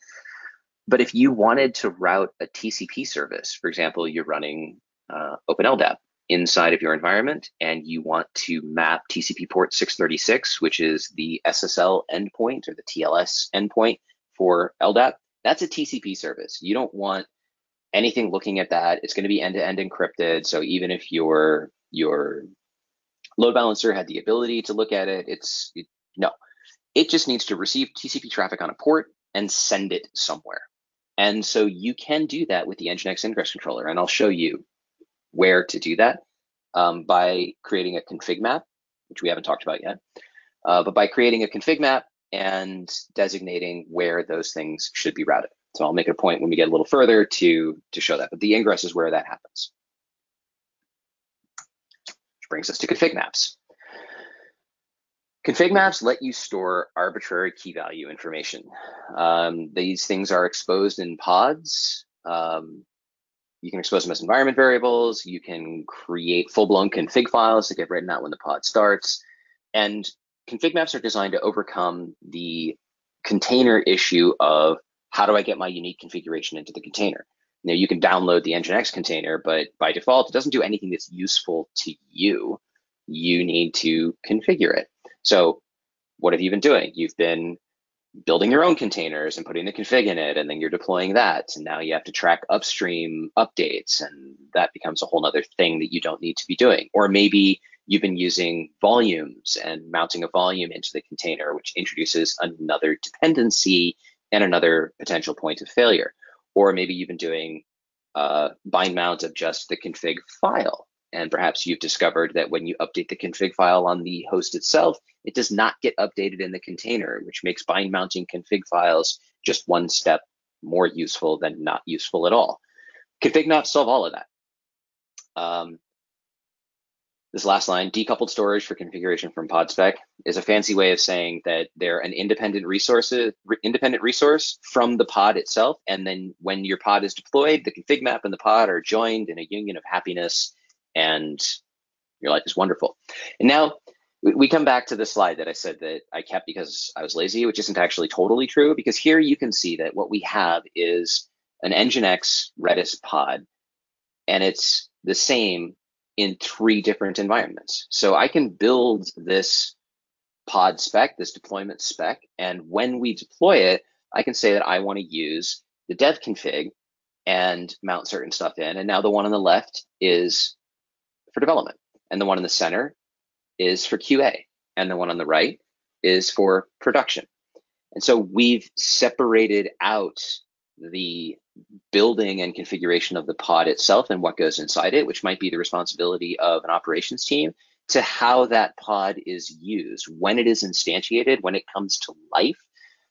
But if you wanted to route a TCP service, for example, you're running OpenLDAP inside of your environment, and you want to map TCP port 636, which is the SSL endpoint or the TLS endpoint for LDAP, that's a TCP service. You don't want anything looking at that. It's going to be end-to-end encrypted. So even if your load balancer had the ability to look at it, no. It just needs to receive TCP traffic on a port and send it somewhere. And so you can do that with the Nginx ingress controller, and I'll show you where to do that by creating a config map, which we haven't talked about yet, but by creating a config map and designating where those things should be routed. So I'll make a point when we get a little further to show that, but the ingress is where that happens. Which brings us to config maps. Config maps let you store arbitrary key value information. These things are exposed in pods. You can expose them as environment variables. You can create full-blown config files that get written out when the pod starts. And config maps are designed to overcome the container issue of how do I get my unique configuration into the container? You know, you can download the Nginx container, but by default, it doesn't do anything that's useful to you. You need to configure it. So what have you been doing? You've been building your own containers and putting the config in it, and then you're deploying that. And now you have to track upstream updates, and that becomes a whole other thing that you don't need to be doing. Or maybe you've been using volumes and mounting a volume into the container, which introduces another dependency and another potential point of failure. Or maybe you've been doing bind mount of just the config file. And perhaps you've discovered that when you update the config file on the host itself, it does not get updated in the container, which makes bind mounting config files just one step more useful than not useful at all. Config maps solve all of that. This last line, decoupled storage for configuration from pod spec, is a fancy way of saying that they're an independent resource from the pod itself. And then when your pod is deployed, the config map and the pod are joined in a union of happiness, and your life is wonderful. And now we come back to the slide that I said that I kept because I was lazy, which isn't actually totally true, because here you can see that what we have is an Nginx Redis pod, and it's the same in 3 different environments. So I can build this pod spec, this deployment spec, and when we deploy it, I can say that I want to use the dev config and mount certain stuff in. And now the one on the left is for development, and the one in the center is for QA, and the one on the right is for production. And so we've separated out the building and configuration of the pod itself and what goes inside it, which might be the responsibility of an operations team, to how that pod is used. When it is instantiated, when it comes to life,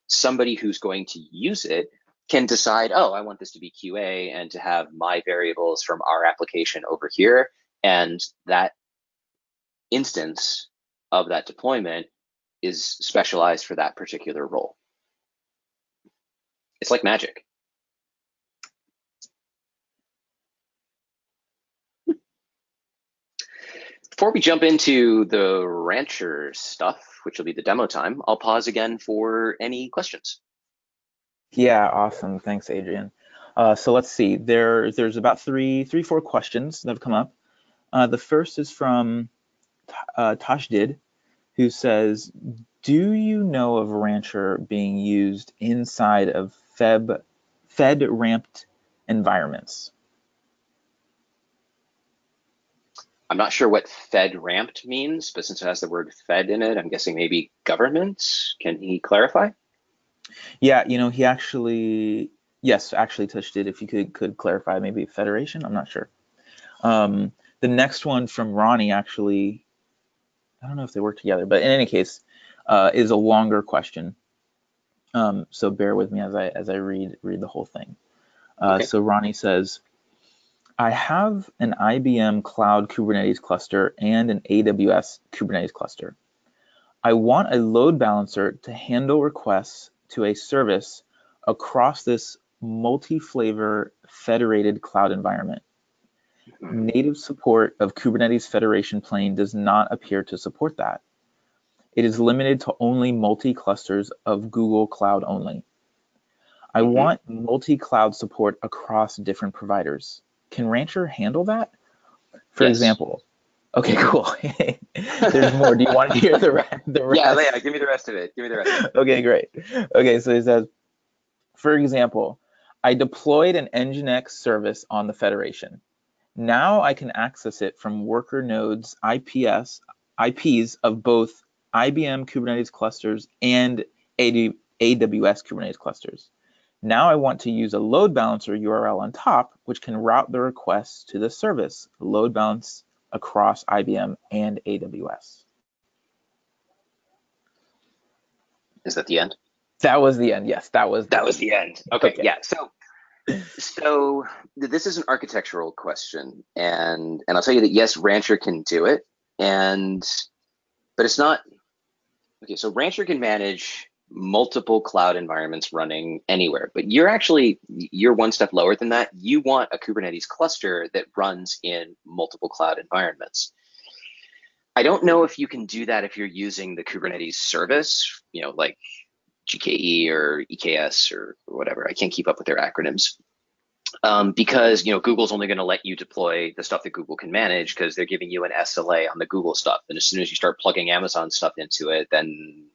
somebody who's going to use it can decide, oh, I want this to be QA and to have my variables from our application over here. And that instance of that deployment is specialized for that particular role. It's like magic. Before we jump into the Rancher stuff, which will be the demo time, I'll pause again for any questions. Yeah, awesome. Thanks, Adrian. So let's see. There's about 4 questions that have come up. The first is from Tashdid, who says, do you know of Rancher being used inside of FedRAMP environments? I'm not sure what FedRAMP means, but since it has the word Fed in it, I'm guessing maybe government. Can he clarify? Yeah, he actually, yes, actually touched it. If you could clarify, maybe Federation, I'm not sure. The next one from Ronnie, actually, I don't know if they work together, but in any case, is a longer question. So bear with me as I read the whole thing. Okay. So Ronnie says, I have an IBM Cloud Kubernetes cluster and an AWS Kubernetes cluster. I want a load balancer to handle requests to a service across this multi-flavor federated cloud environment. Native support of Kubernetes Federation Plane does not appear to support that. It is limited to only multi-clusters of Google Cloud only. I want multi-cloud support across different providers. Can Rancher handle that? For example, okay, cool. There's more. Do you want to hear the rest? Yeah, give me the rest of it. Okay, great. Okay, so he says, for example, I deployed an Nginx service on the Federation. Now I can access it from worker nodes IPs of both IBM Kubernetes clusters and AWS Kubernetes clusters. Now I want to use a load balancer URL on top, which can route the requests to the service, load balance across IBM and AWS. Is that the end? That was the end. Yes, that was the end. Okay. Yeah. So this is an architectural question, and I'll tell you that yes, Rancher can do it, but it's not okay. So Rancher can manage multiple cloud environments running anywhere. But you're one step lower than that. You want a Kubernetes cluster that runs in multiple cloud environments. I don't know if you can do that if you're using the Kubernetes service, like GKE or EKS or whatever. I can't keep up with their acronyms. Because Google's only going to let you deploy the stuff that Google can manage because they're giving you an SLA on the Google stuff. And as soon as you start plugging Amazon stuff into it, then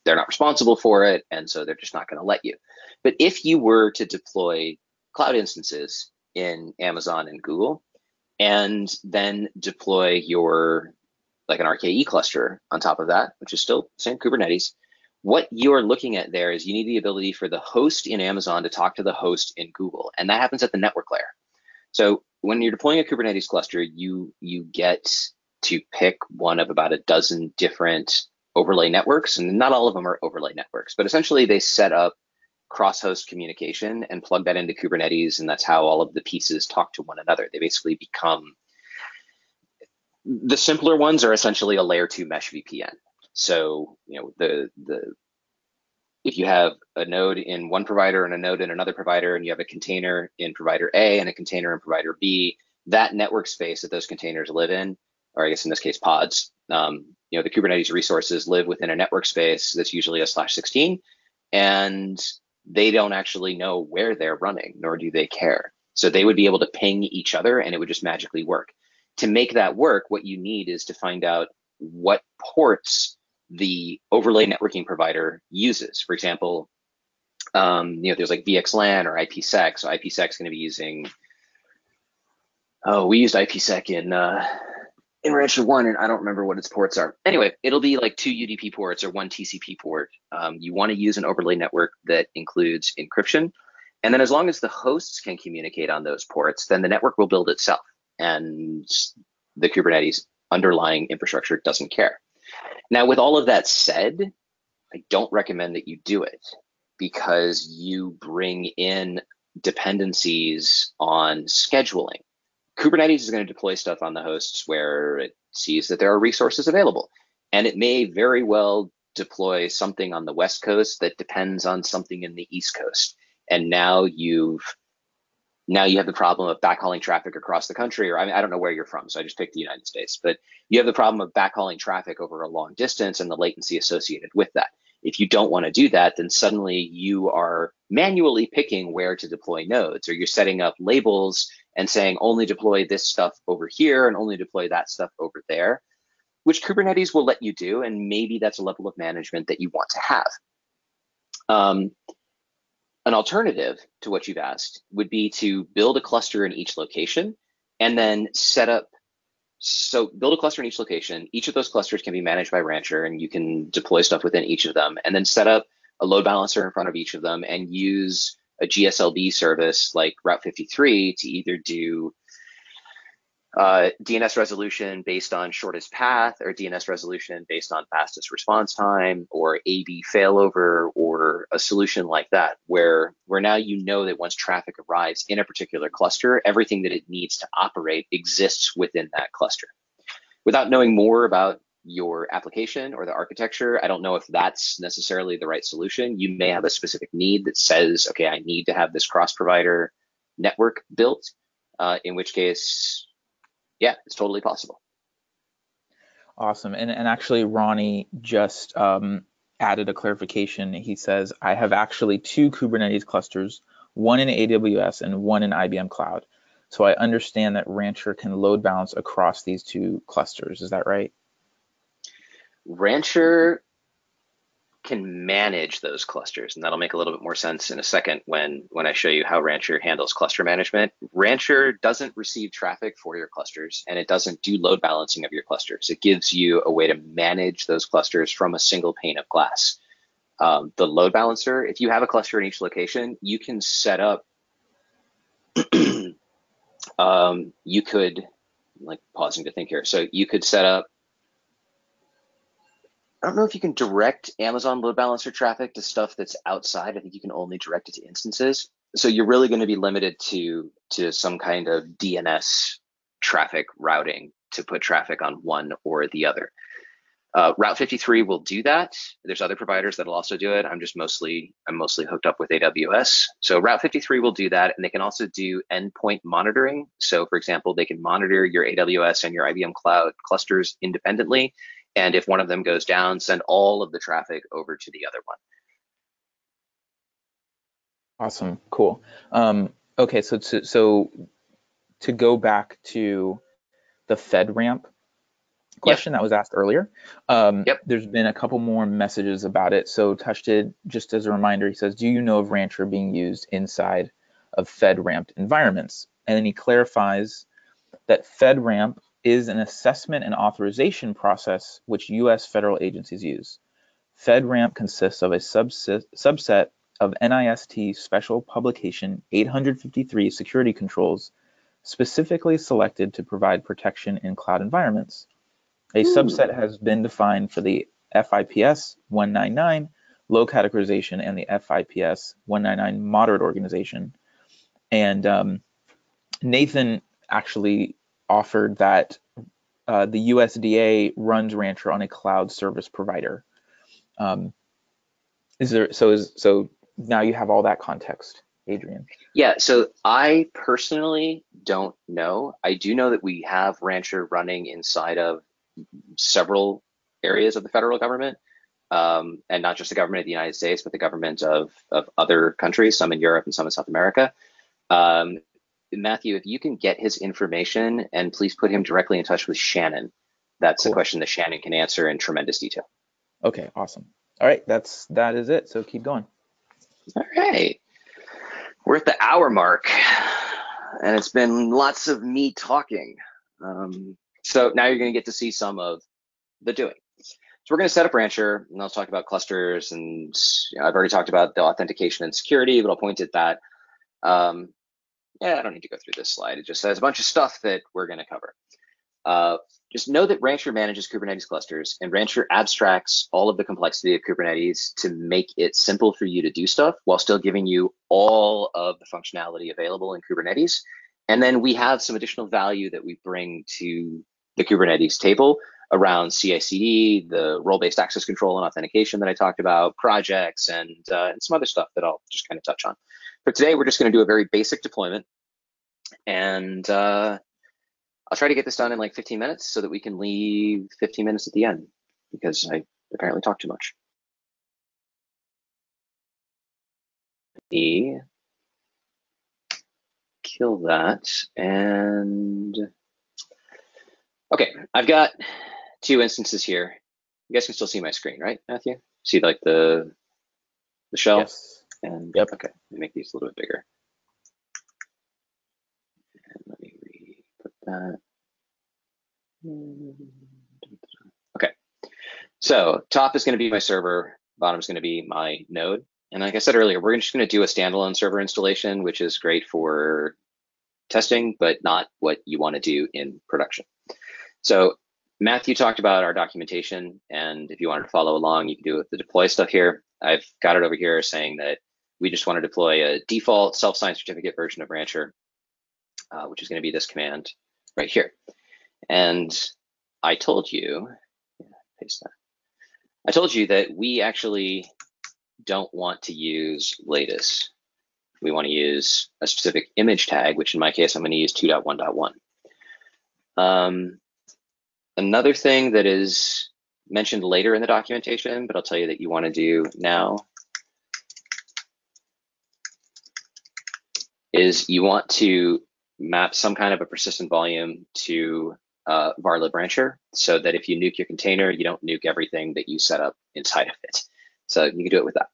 they're not responsible for it, and so they're just not going to let you. But if you were to deploy cloud instances in Amazon and Google, and then deploy your like an RKE cluster on top of that, which is still same Kubernetes, what you're looking at there is you need the ability for the host in Amazon to talk to the host in Google, and that happens at the network layer. So when you're deploying a Kubernetes cluster, you get to pick one of about a dozen different overlay networks, and not all of them are overlay networks, but essentially they set up cross-host communication and plug that into Kubernetes, and that's how all of the pieces talk to one another. They basically become, the simpler ones are essentially a layer 2 mesh VPN. So if you have a node in one provider and a node in another provider, and you have a container in provider A and a container in provider B, that network space that those containers live in, or I guess in this case pods, the Kubernetes resources live within a network space that's usually a /16, and they don't actually know where they're running, nor do they care. So they would be able to ping each other, and it would just magically work. To make that work, what you need is to find out what ports the overlay networking provider uses. For example, there's like VXLAN or IPsec. So IPsec is going to be using, we used IPsec in Rancher 1, and I don't remember what its ports are. Anyway, it'll be like 2 UDP ports or 1 TCP port. You want to use an overlay network that includes encryption. And then as long as the hosts can communicate on those ports, then the network will build itself. And the Kubernetes underlying infrastructure doesn't care. Now, with all of that said, I don't recommend that you do it because you bring in dependencies on scheduling. Kubernetes is going to deploy stuff on the hosts where it sees that there are resources available. And it may very well deploy something on the West Coast that depends on something in the East Coast. And now you have the problem of backhauling traffic across the country, or I don't know where you're from, so I just picked the United States, but you have the problem of backhauling traffic over a long distance and the latency associated with that. If you don't want to do that, then suddenly you are manually picking where to deploy nodes, or you're setting up labels and saying only deploy this stuff over here and only deploy that stuff over there, which Kubernetes will let you do, and maybe that's a level of management that you want to have. An alternative to what you've asked would be to build a cluster in each location and then build a cluster in each location. Each of those clusters can be managed by Rancher, and you can deploy stuff within each of them, and then set up a load balancer in front of each of them and use a GSLB service like Route 53 to either do DNS resolution based on shortest path, or DNS resolution based on fastest response time, or A/B failover, or a solution like that, where now you know that once traffic arrives in a particular cluster, everything that it needs to operate exists within that cluster. Without knowing more about your application or the architecture, I don't know if that's necessarily the right solution. You may have a specific need that says, okay, I need to have this cross-provider network built, in which case, yeah, it's totally possible. Awesome. And actually, Ronnie just added a clarification. He says, I have actually 2 Kubernetes clusters, one in AWS and one in IBM Cloud. So I understand that Rancher can load balance across these 2 clusters. Is that right? Rancher can manage those clusters, and that'll make a little bit more sense in a second when I show you how Rancher handles cluster management. Rancher doesn't receive traffic for your clusters, and it doesn't do load balancing of your clusters. It gives you a way to manage those clusters from a single pane of glass. The load balancer, if you have a cluster in each location, you can set up, you could, I'm like pausing to think here. So you could set up, I don't know if you can direct Amazon load balancer traffic to stuff that's outside. I think you can only direct it to instances. So you're really going to be limited to some kind of DNS traffic routing to put traffic on one or the other. Route 53 will do that. There's other providers that'll also do it. I'm mostly hooked up with AWS. So Route 53 will do that, and they can also do endpoint monitoring. So for example, they can monitor your AWS and your IBM Cloud clusters independently. And if one of them goes down, send all of the traffic over to the other one. Awesome, cool. Okay, so to go back to the FedRAMP question that was asked earlier, Yep. there's been a couple more messages about it. So Touched, just as a reminder, he says, do you know of Rancher being used inside of FedRAMP environments? And then he clarifies that FedRAMP is an assessment and authorization process which U.S. federal agencies use. FedRAMP consists of a subset of NIST Special Publication 853 security controls specifically selected to provide protection in cloud environments. A subset has been defined for the FIPS 199 low categorization and the FIPS 199 moderate organization. And Nathan actually offered that the USDA runs Rancher on a cloud service provider. So now you have all that context, Adrian. Yeah, so I personally don't know. I do know that we have Rancher running inside of several areas of the federal government, and not just the government of the United States, but the government of other countries, some in Europe and some in South America. Matthew, if you can get his information and please put him directly in touch with Shannon. That's a question that Shannon can answer in tremendous detail. Okay, awesome. All right, that is it. So keep going. All right. We're at the hour mark, and it's been lots of me talking. So now you're going to get to see some of the doing. So we're going to set up Rancher, and I'll talk about clusters, and I've already talked about the authentication and security, but I'll point at that. Yeah, I don't need to go through this slide. It just says a bunch of stuff that we're going to cover. Just know that Rancher manages Kubernetes clusters, and Rancher abstracts all of the complexity of Kubernetes to make it simple for you to do stuff while still giving you all of the functionality available in Kubernetes. And then we have some additional value that we bring to the Kubernetes table around CI/CD, the role-based access control and authentication that I talked about, projects, and some other stuff that I'll just kind of touch on. But today we're just going to do a very basic deployment, and I'll try to get this done in like 15 minutes so that we can leave 15 minutes at the end because I apparently talk too much. Let me kill that. And okay, I've got two instances here. You guys can still see my screen, right, Matthew? See like the shell? Yes. And yep. Okay, let me make these a little bit bigger. And let me re-put that. Okay, so top is going to be my server, bottom is going to be my node. And like I said earlier, we're just going to do a standalone server installation, which is great for testing, but not what you want to do in production. So Matthew talked about our documentation, and if you wanted to follow along, you can do the deploy stuff here. I've got it over here saying that we just want to deploy a default self-signed certificate version of Rancher, which is going to be this command right here. And I told you, paste that. I told you that we actually don't want to use latest. We want to use a specific image tag, which in my case, I'm going to use 2.1.1. Another thing that is mentioned later in the documentation, but I'll tell you that you want to do now, is you want to map some kind of a persistent volume to varlib Rancher so that if you nuke your container, you don't nuke everything that you set up inside of it. So you can do it with that.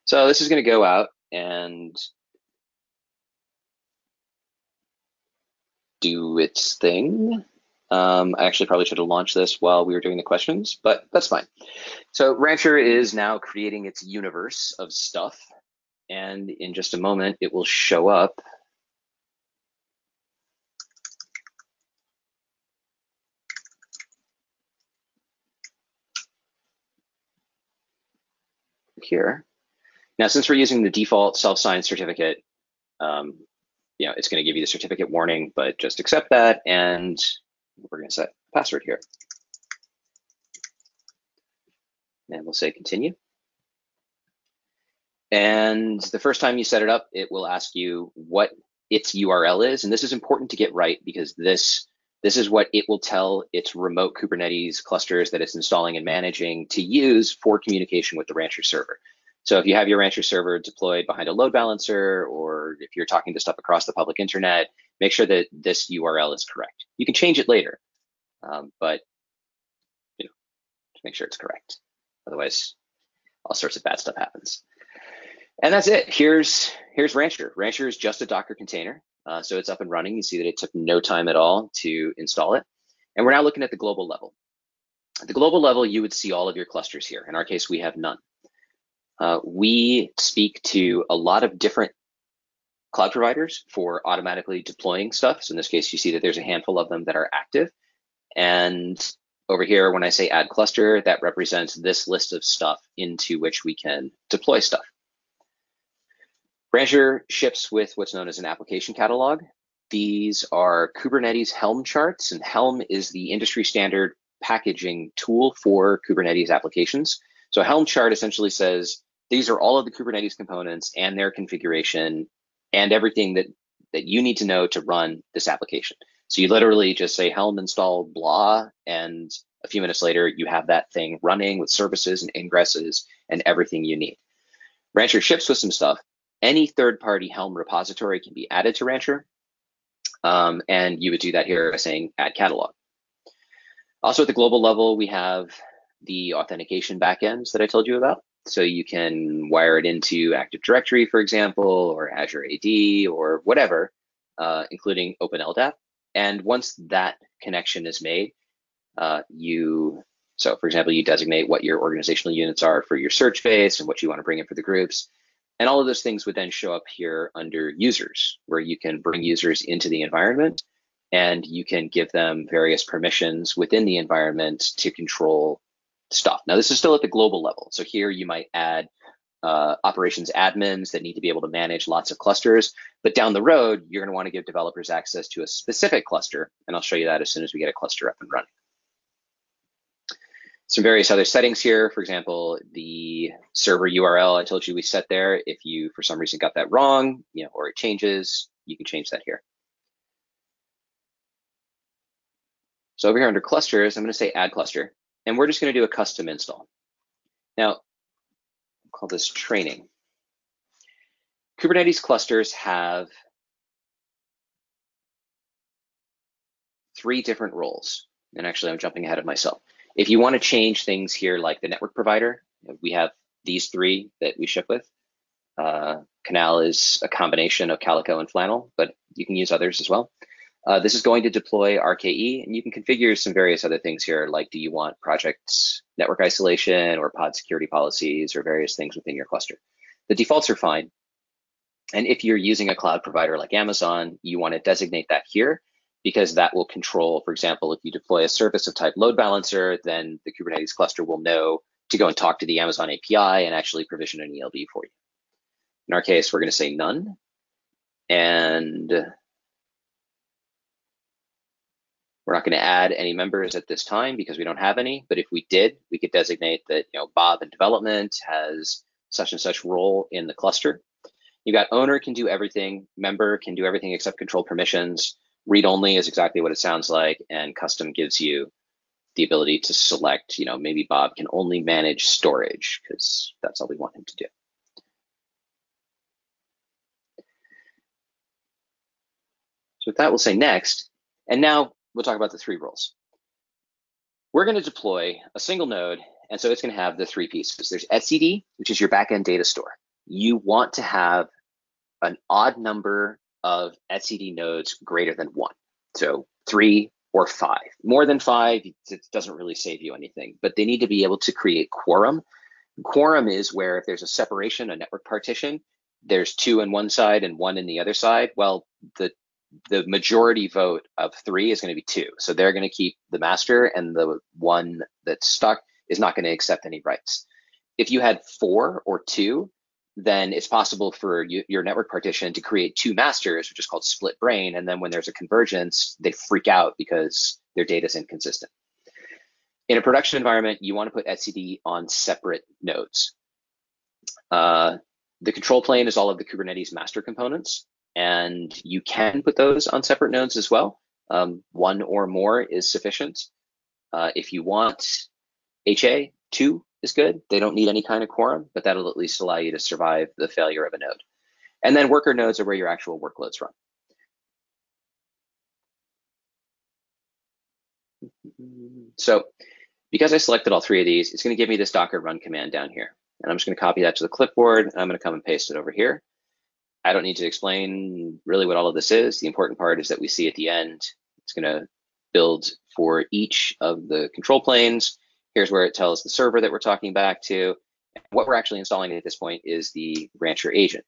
So this is going to go out and do its thing. I actually probably should have launched this while we were doing the questions, but that's fine. So Rancher is now creating its universe of stuff, and in just a moment, it will show up here. Now, since we're using the default self-signed certificate it's going to give you the certificate warning, but just accept that, and we're going to set a password here. And we'll say continue. And the first time you set it up, it will ask you what its URL is. And this is important to get right, because this is what it will tell its remote Kubernetes clusters that it's installing and managing to use for communication with the Rancher server. So if you have your Rancher server deployed behind a load balancer, or if you're talking to stuff across the public internet, make sure that this URL is correct. You can change it later, but to make sure it's correct. Otherwise, all sorts of bad stuff happens. And that's it. Here's Rancher. Rancher is just a Docker container. So it's up and running. You see that it took no time at all to install it. And we're now looking at the global level. At the global level, you would see all of your clusters here. In our case, we have none. We speak to a lot of different cloud providers for automatically deploying stuff. So in this case, you see that there's a handful of them that are active. And over here, when I say add cluster, that represents this list of stuff into which we can deploy stuff. Rancher ships with what's known as an application catalog. These are Kubernetes Helm charts, and Helm is the industry standard packaging tool for Kubernetes applications. So a Helm chart essentially says, these are all of the Kubernetes components and their configuration and everything that you need to know to run this application. So you literally just say Helm install blah, and a few minutes later, you have that thing running with services and ingresses and everything you need. Rancher ships with some stuff. Any third-party Helm repository can be added to Rancher, and you would do that here by saying add catalog. Also at the global level, we have the authentication backends that I told you about. So you can wire it into Active Directory, for example, or Azure AD, or whatever, including OpenLDAP. And once that connection is made, so for example, you designate what your organizational units are for your search base and what you want to bring in for the groups. And all of those things would then show up here under users, where you can bring users into the environment and you can give them various permissions within the environment to control stuff. Now, this is still at the global level. So here you might add operations admins that need to be able to manage lots of clusters. But down the road, you're going to want to give developers access to a specific cluster. And I'll show you that as soon as we get a cluster up and running. Some various other settings here. For example, the server URL I told you we set there. If you, for some reason, got that wrong, or it changes, you can change that here. So over here under clusters, I'm going to say add cluster, and we're just going to do a custom install. Now, I'll call this training. Kubernetes clusters have 3 different roles. And actually, I'm jumping ahead of myself. If you want to change things here, like the network provider, we have these 3 that we ship with. Canal is a combination of Calico and Flannel, but you can use others as well. This is going to deploy RKE, and you can configure some various other things here, like do you want projects network isolation or pod security policies or various things within your cluster. The defaults are fine. And if you're using a cloud provider like Amazon, you want to designate that here, because that will control, for example, if you deploy a service of type load balancer, then the Kubernetes cluster will know to go and talk to the Amazon API and actually provision an ELB for you. In our case, we're going to say none. And we're not going to add any members at this time because we don't have any. But if we did, we could designate that Bob in development has such and such role in the cluster. You got owner can do everything, member can do everything except control permissions. Read only is exactly what it sounds like, and custom gives you the ability to select, maybe Bob can only manage storage because that's all we want him to do. So with that, we'll say next, and now we'll talk about the 3 roles. We're going to deploy a single node, and so it's going to have the 3 pieces. There's etcd, which is your backend data store. You want to have an odd number of etcd nodes greater than 1. So 3 or 5. More than 5, it doesn't really save you anything, but they need to be able to create quorum. Quorum is where if there's a separation, a network partition, there's 2 on one side and 1 in the other side. Well, the majority vote of 3 is going to be 2. So they're going to keep the master, and the one that's stuck is not going to accept any rights. If you had 4 or 2, then it's possible for your network partition to create two masters, which is called split brain. And then when there's a convergence, they freak out because their data is inconsistent. In a production environment, you want to put etcd on separate nodes. The control plane is all of the Kubernetes master components, and you can put those on separate nodes as well. One or more is sufficient. If you want HA, 2 is good. They don't need any kind of quorum, but that'll at least allow you to survive the failure of a node. And then worker nodes are where your actual workloads run. So because I selected all three of these, it's going to give me this Docker run command down here. And I'm just going to copy that to the clipboard, and I'm going to come and paste it over here. I don't need to explain really what all of this is. The important part is that we see at the end, it's going to build for each of the control planes. Here's where it tells the server that we're talking back to. What we're actually installing at this point is the Rancher agent.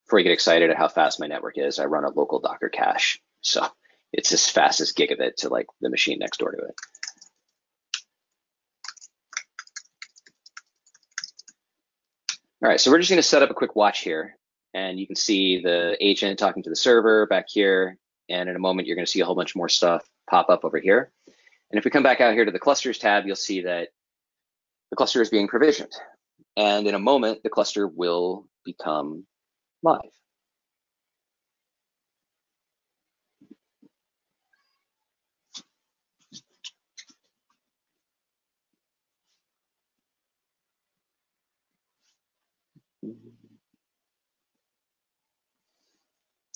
Before you get excited at how fast my network is, I run a local Docker cache. So it's as fast as gigabit to like the machine next door to it. All right, so we're just going to set up a quick watch here, and you can see the agent talking to the server back here, and in a moment you're going to see a whole bunch more stuff pop up over here. And if we come back out here to the clusters tab, you'll see that the cluster is being provisioned, and in a moment the cluster will become live.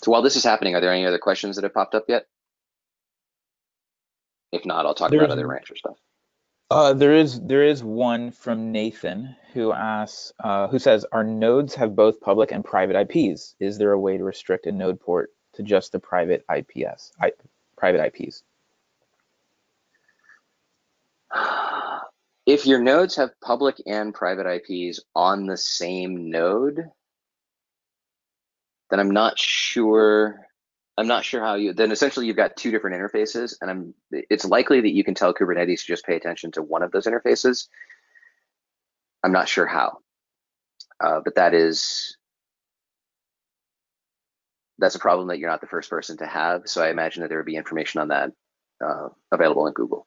So while this is happening, are there any other questions that have popped up yet? If not, I'll talk about other Rancher stuff. There is one from Nathan who asks, who says, our nodes have both public and private IPs. Is there a way to restrict a node port to just the private IPs? If your nodes have public and private IPs on the same node, then I'm not sure how you, then essentially you've got two different interfaces, and it's likely that you can tell Kubernetes to just pay attention to one of those interfaces. I'm not sure how, but that's a problem that you're not the first person to have. So I imagine that there would be information on that available in Google.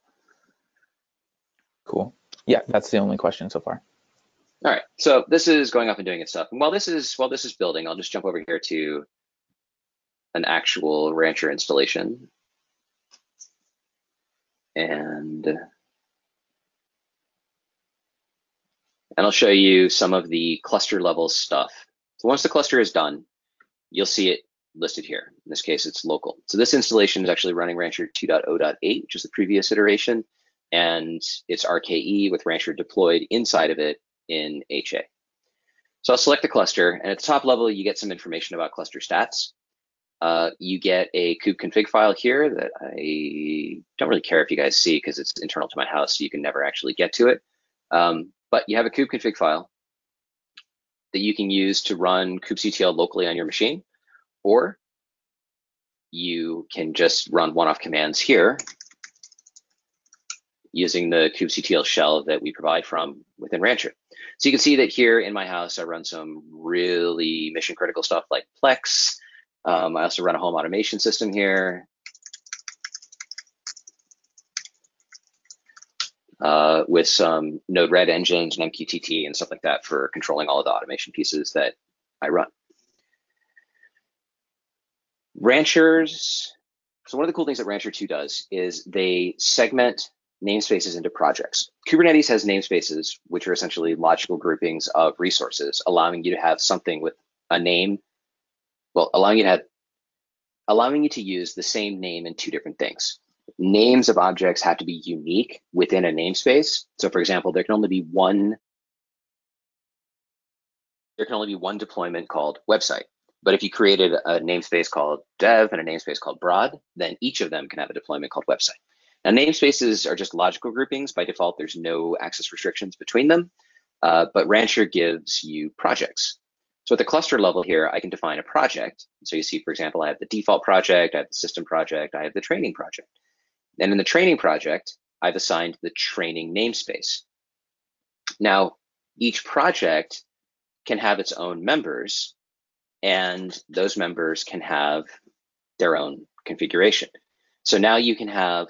Cool. Yeah, that's the only question so far. All right, so this is going off and doing its stuff. And while this is building, I'll just jump over here to an actual Rancher installation. And I'll show you some of the cluster level stuff. So once the cluster is done, you'll see it listed here. In this case, it's local. So this installation is actually running Rancher 2.0.8, which is the previous iteration. And it's RKE with Rancher deployed inside of it in HA. So I'll select the cluster, and at the top level, you get some information about cluster stats. You get a kube-config file here that I don't really care if you guys see because it's internal to my house, so you can never actually get to it. But you have a kube-config file that you can use to run kubectl locally on your machine, or you can just run one-off commands here using the kubectl shell that we provide from within Rancher. So you can see that here in my house, I run some really mission critical stuff like Plex. I also run a home automation system here. With some Node-RED engines and MQTT and stuff like that for controlling all of the automation pieces that I run. Ranchers, so one of the cool things that Rancher 2 does is they segment namespaces into projects. Kubernetes has namespaces, which are essentially logical groupings of resources, allowing you to have something with a name, well, allowing you to use the same name in two different things. Names of objects have to be unique within a namespace. So for example, there can only be one deployment called website. But if you created a namespace called dev and a namespace called broad, then each of them can have a deployment called website. Now, namespaces are just logical groupings. By default, there's no access restrictions between them, but Rancher gives you projects. So at the cluster level here, I can define a project. So you see, for example, I have the default project, I have the system project, I have the training project. And in the training project, I've assigned the training namespace. Now, each project can have its own members, and those members can have their own configuration. So now you can have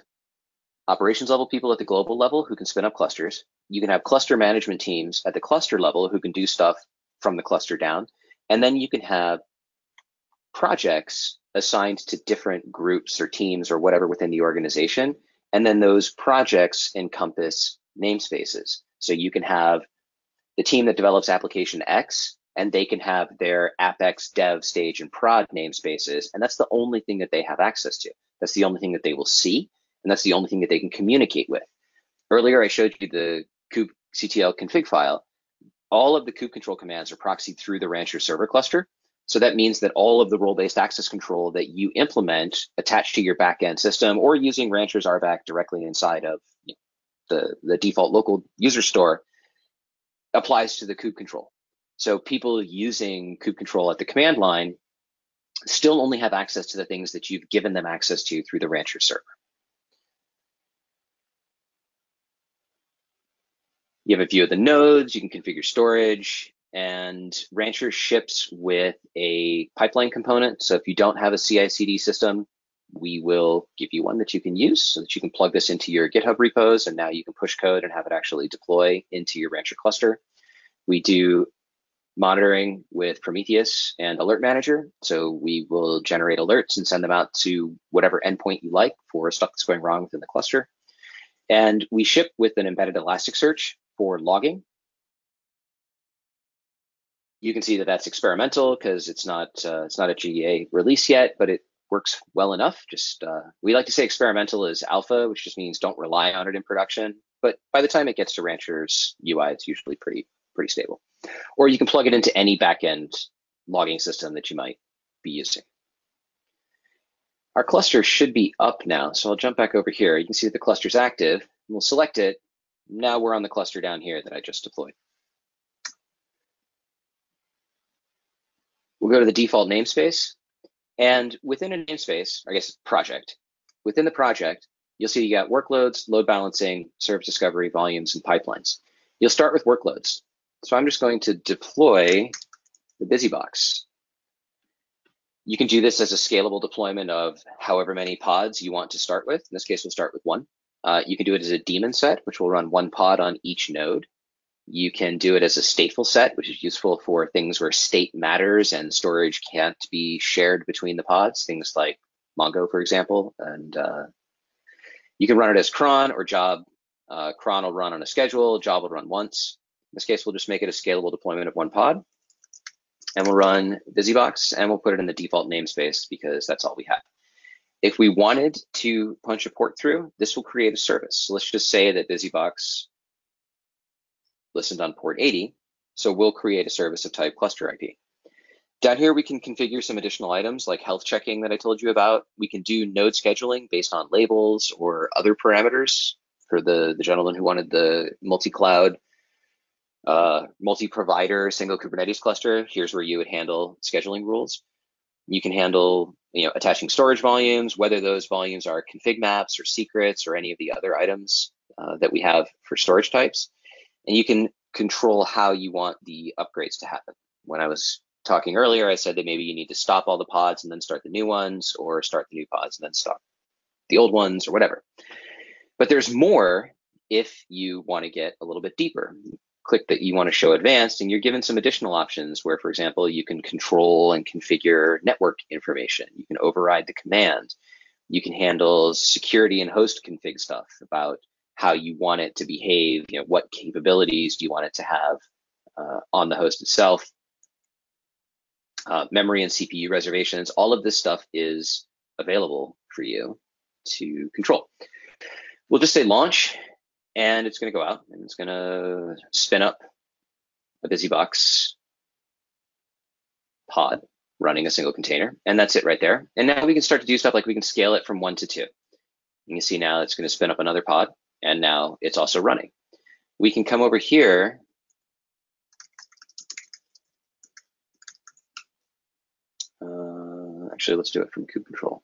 operations level people at the global level who can spin up clusters. You can have cluster management teams at the cluster level who can do stuff from the cluster down. And then you can have projects assigned to different groups or teams or whatever within the organization. And then those projects encompass namespaces. So you can have the team that develops application X, and they can have their AppX dev stage and prod namespaces. And that's the only thing that they have access to. That's the only thing that they will see. And that's the only thing that they can communicate with. Earlier, I showed you the kubectl config file. All of the kube control commands are proxied through the Rancher server cluster. So that means that all of the role-based access control that you implement attached to your backend system or using Rancher's RBAC directly inside of the default local user store applies to the kube control. So people using kube control at the command line still only have access to the things that you've given them access to through the Rancher server. You have a view of the nodes, you can configure storage, and Rancher ships with a pipeline component. So if you don't have a CI/CD system, we will give you one that you can use so that you can plug this into your GitHub repos, and now you can push code and have it actually deploy into your Rancher cluster. We do monitoring with Prometheus and Alert Manager. So we will generate alerts and send them out to whatever endpoint you like for stuff that's going wrong within the cluster. And we ship with an embedded Elasticsearch for logging. You can see that that's experimental because it's not a GA release yet, but it works well enough. Just we like to say experimental is alpha, which just means don't rely on it in production. But by the time it gets to Rancher's UI, it's usually pretty stable. Or you can plug it into any backend logging system that you might be using. Our cluster should be up now, so I'll jump back over here. You can see that the cluster's active. We'll select it. Now we're on the cluster down here that I just deployed. We'll go to the default namespace, and within a namespace, or I guess project, within the project, you'll see you got workloads, load balancing, service discovery, volumes, and pipelines. You'll start with workloads. So I'm just going to deploy the BusyBox. You can do this as a scalable deployment of however many pods you want to start with. In this case, we'll start with one. You can do it as a daemon set, which will run one pod on each node. You can do it as a stateful set, which is useful for things where state matters and storage can't be shared between the pods, things like Mongo, for example. And you can run it as cron or job. Cron will run on a schedule, job will run once. In this case, we'll just make it a scalable deployment of one pod. And we'll run BusyBox, and we'll put it in the default namespace because that's all we have. If we wanted to punch a port through, this will create a service. So let's just say that BusyBox listened on port 80, so we'll create a service of type cluster IP. Down here, we can configure some additional items like health checking that I told you about. We can do node scheduling based on labels or other parameters. For the gentleman who wanted the multi-cloud, multi-provider single Kubernetes cluster, here's where you would handle scheduling rules. You can handle attaching storage volumes, whether those volumes are config maps or secrets or any of the other items that we have for storage types. And you can control how you want the upgrades to happen. When I was talking earlier, I said that maybe you need to stop all the pods and then start the new ones, or start the new pods and then stop the old ones, or whatever. But there's more if you want to get a little bit deeper. Click that you want to show advanced, and you're given some additional options where, for example, you can control and configure network information. You can override the command. You can handle security and host config stuff about how you want it to behave, what capabilities do you want it to have on the host itself. Memory and CPU reservations, all of this stuff is available for you to control. We'll just say launch, and it's going to go out, and it's going to spin up a BusyBox pod running a single container, and that's it right there. And now we can start to do stuff like we can scale it from 1 to 2. You can see now it's going to spin up another pod, and now it's also running. We can come over here Actually, let's do it from kube control.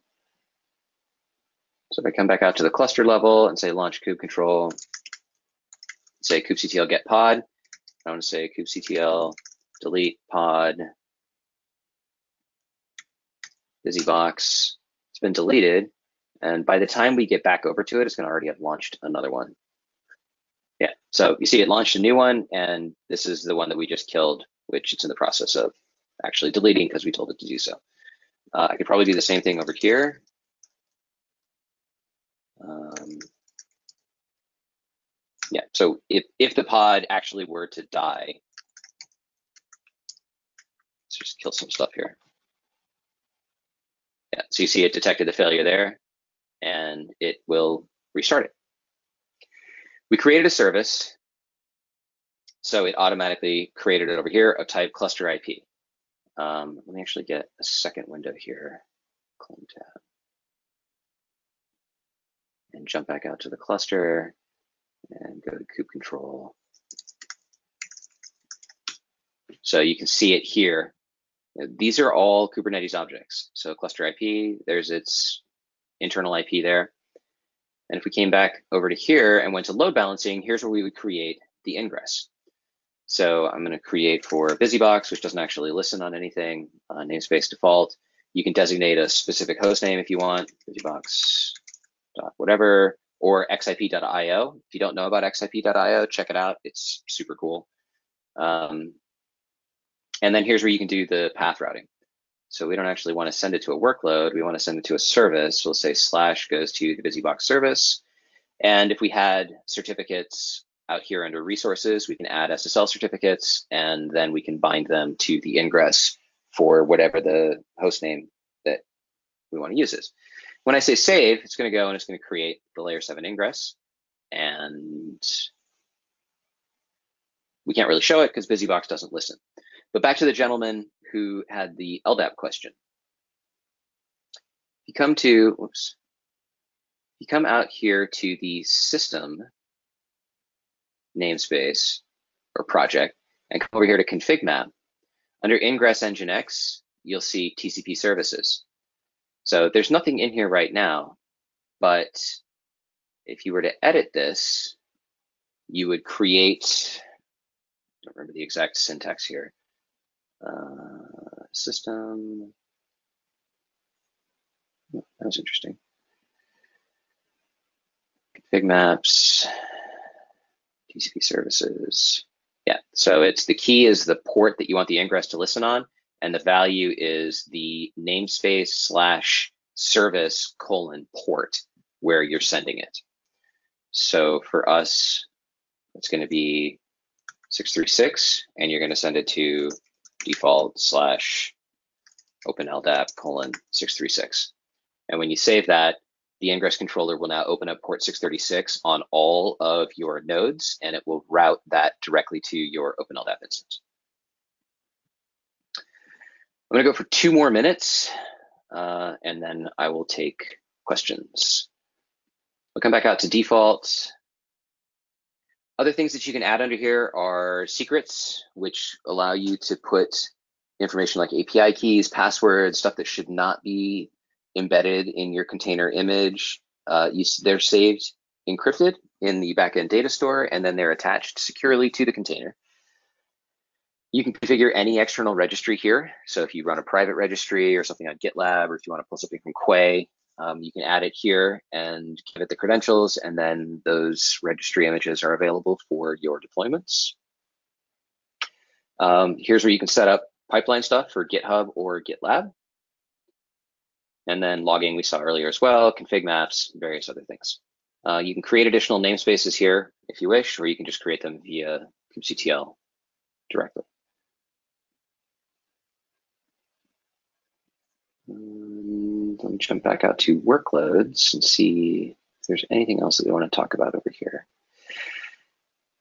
So if I come back out to the cluster level and say launch kube control, say kubectl get pod, I want to say kubectl delete pod busybox. It's been deleted, and by the time we get back over to it, it's going to already have launched another one. Yeah, so you see it launched a new one, and this is the one that we just killed, which it's in the process of actually deleting because we told it to do so. I could probably do the same thing over here. Yeah, so if the pod actually were to die, let's just kill some stuff here. Yeah, so you see it detected the failure there, and it will restart it. We created a service, so it automatically created it over here of type cluster IP. Let me actually get a second window here, clone tab, and jump back out to the cluster and go to kube control. So you can see it here. These are all Kubernetes objects. So cluster IP, there's its internal IP there. And if we came back over to here and went to load balancing, here's where we would create the ingress. So I'm going to create for busybox, which doesn't actually listen on anything, namespace default. You can designate a specific host name if you want, busybox.whatever, or xip.io. If you don't know about xip.io, check it out. It's super cool. And then here's where you can do the path routing. So we don't actually want to send it to a workload. We want to send it to a service. We'll say slash goes to the busybox service. And if we had certificates out here under resources, we can add SSL certificates, and then we can bind them to the ingress for whatever the host name that we want to use is. When I say save, it's going to go and it's going to create the layer 7 ingress. And we can't really show it because busybox doesn't listen. But back to the gentleman who had the LDAP question. You come to, you come out here to the system namespace or project and come over here to config map. Under ingress nginx, you'll see TCP services. So there's nothing in here right now, but if you were to edit this, you would create, I don't remember the exact syntax here. System, that was interesting. Config maps, TCP services. Yeah, so it's the key is the port that you want the ingress to listen on, and the value is the namespace / service : port where you're sending it. So for us, it's going to be 636, and you're going to send it to default / open LDAP : 636. And when you save that, the ingress controller will now open up port 636 on all of your nodes, and it will route that directly to your open LDAP instance. I'm going to go for 2 more minutes, and then I will take questions. We'll come back out to default. Other things that you can add under here are secrets, which allow you to put information like API keys, passwords, stuff that should not be embedded in your container image. They're saved encrypted in the backend data store, and then they're attached securely to the container. You can configure any external registry here. So if you run a private registry or something on GitLab, or if you want to pull something from Quay, you can add it here and give it the credentials, and then those registry images are available for your deployments. Here's where you can set up pipeline stuff for GitHub or GitLab. And then logging we saw earlier as well, config maps, various other things. You can create additional namespaces here if you wish, or you can just create them via kubectl directly. Let me jump back out to workloads and see if there's anything else that we want to talk about over here. I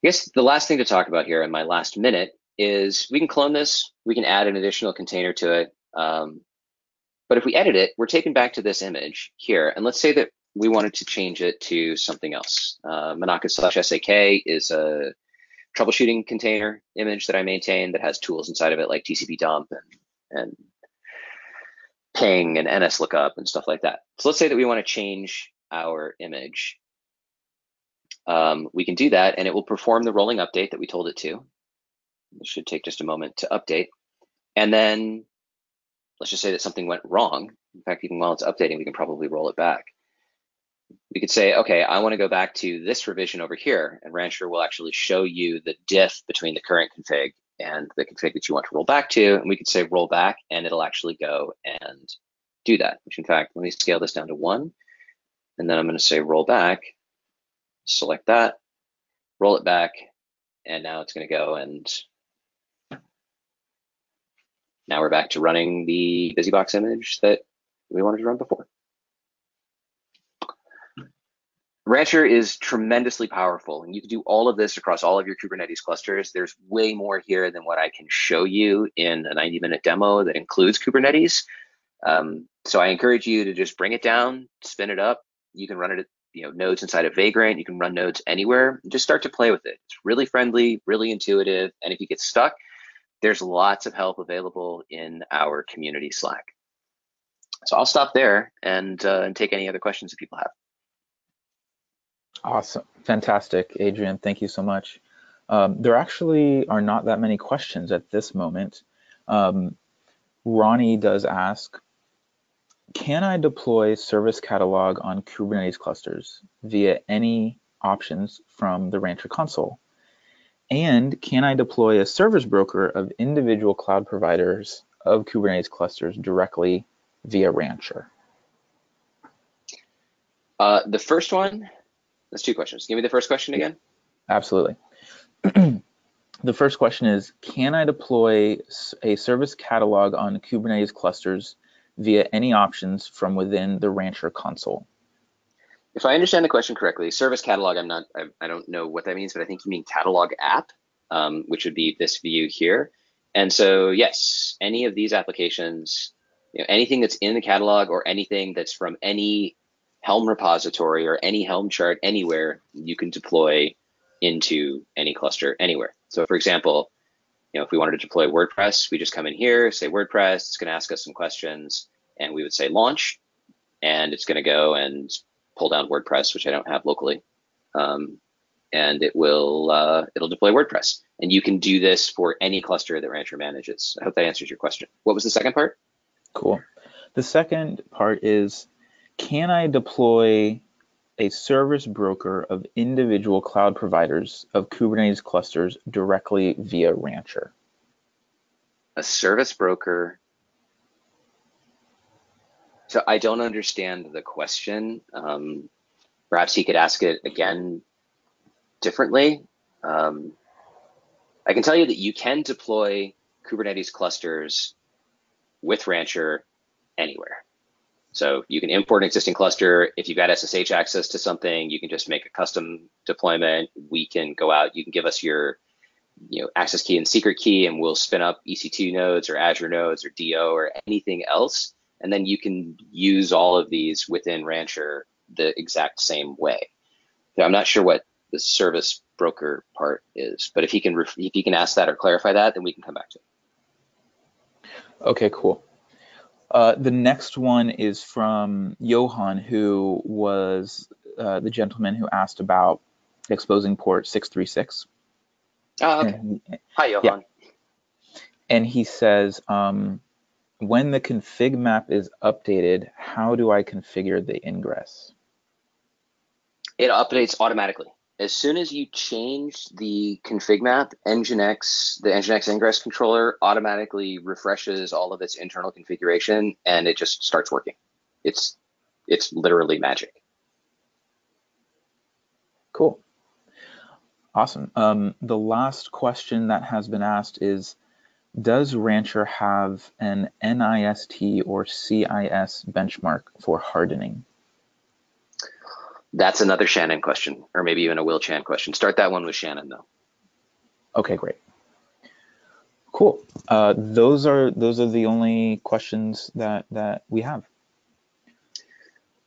guess the last thing to talk about here in my last minute is we can clone this, we can add an additional container to it. But if we edit it, we're taken back to this image here. And let's say that we wanted to change it to something else. Monaco/SAK is a troubleshooting container image that I maintain that has tools inside of it like TCP dump and ping and NSLOOKUP and stuff like that. So let's say that we want to change our image. We can do that, and it will perform the rolling update that we told it to. It should take just a moment to update. And then let's just say that something went wrong. In fact, even while it's updating, we can probably roll it back. We could say, okay, I want to go back to this revision over here, and Rancher will actually show you the diff between the current config and the config that you want to roll back to. And we could say roll back, and it'll actually go and do that, which in fact, let me scale this down to 1. And then I'm going to say roll back, select that, roll it back, and now it's going to go, and now we're back to running the BusyBox image that we wanted to run before. Rancher is tremendously powerful, and you can do all of this across all of your Kubernetes clusters. There's way more here than what I can show you in a 90-minute demo that includes Kubernetes. So I encourage you to just bring it down, spin it up. You can run it at nodes inside of Vagrant. You can run nodes anywhere. Just start to play with it. It's really friendly, really intuitive, and if you get stuck, there's lots of help available in our community Slack. So I'll stop there and take any other questions that people have. Awesome. Fantastic, Adrian. Thank you so much. There actually are not that many questions at this moment. Ronnie does ask, can I deploy service catalog on Kubernetes clusters via any options from the Rancher console? And can I deploy a service broker of individual cloud providers of Kubernetes clusters directly via Rancher? The first one, that's 2 questions. Give me the first question again. Absolutely. The first question is, can I deploy a service catalog on Kubernetes clusters via any options from within the Rancher console? If I understand the question correctly, service catalog, I don't know what that means, but I think you mean catalog app, which would be this view here. And so yes, any of these applications, anything that's in the catalog or anything that's from any Helm repository or any Helm chart anywhere, you can deploy into any cluster anywhere. So for example, if we wanted to deploy WordPress, we just come in here, say WordPress, it's going to ask us some questions, and we would say launch, and it's going to go and pull down WordPress, which I don't have locally, and it'll deploy WordPress. And you can do this for any cluster that Rancher manages. I hope that answers your question. What was the second part? Cool. The second part is, can I deploy a service broker of individual cloud providers of Kubernetes clusters directly via Rancher? A service broker. So I don't understand the question. Perhaps he could ask it again differently. I can tell you that you can deploy Kubernetes clusters with Rancher anywhere. So you can import an existing cluster. If you've got SSH access to something, you can just make a custom deployment. We can go out, you can give us your access key and secret key, and we'll spin up EC2 nodes or Azure nodes or DO or anything else. And then you can use all of these within Rancher the exact same way. So I'm not sure what the service broker part is, but if he can ask that or clarify that, then we can come back to it. Okay, cool. The next one is from Johan, who was the gentleman who asked about exposing port 636. Oh, okay. Hi, Johan. Yeah. And he says, when the config map is updated, how do I configure the ingress? It updates automatically. As soon as you change the config map, the Nginx ingress controller automatically refreshes all of its internal configuration, and it just starts working. It's literally magic. Cool. Awesome. The last question that has been asked is, does Rancher have an NIST or CIS benchmark for hardening? That's another Shannon question, or maybe even a Will Chan question. Start that one with Shannon, though. Okay, great. Cool. Those are the only questions that we have.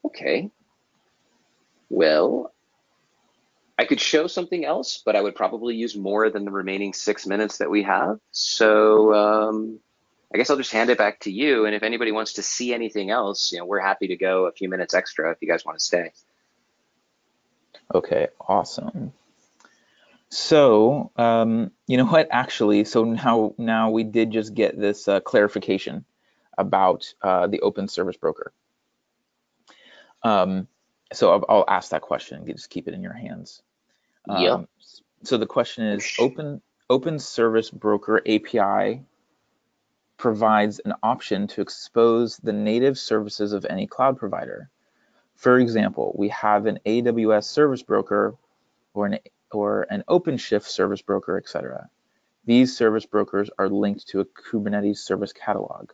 Okay. Well, I could show something else, but I would probably use more than the remaining 6 minutes that we have. So I guess I'll just hand it back to you. And if anybody wants to see anything else, we're happy to go a few minutes extra if you guys want to stay. Okay, awesome. So, you know what? Actually, so now we did just get this clarification about the open service broker. Um, so I'll ask that question. You just keep it in your hands. Yep. So the question is, open service broker API provides an option to expose the native services of any cloud provider. For example, we have an AWS service broker or an OpenShift service broker, etc. These service brokers are linked to a Kubernetes service catalog.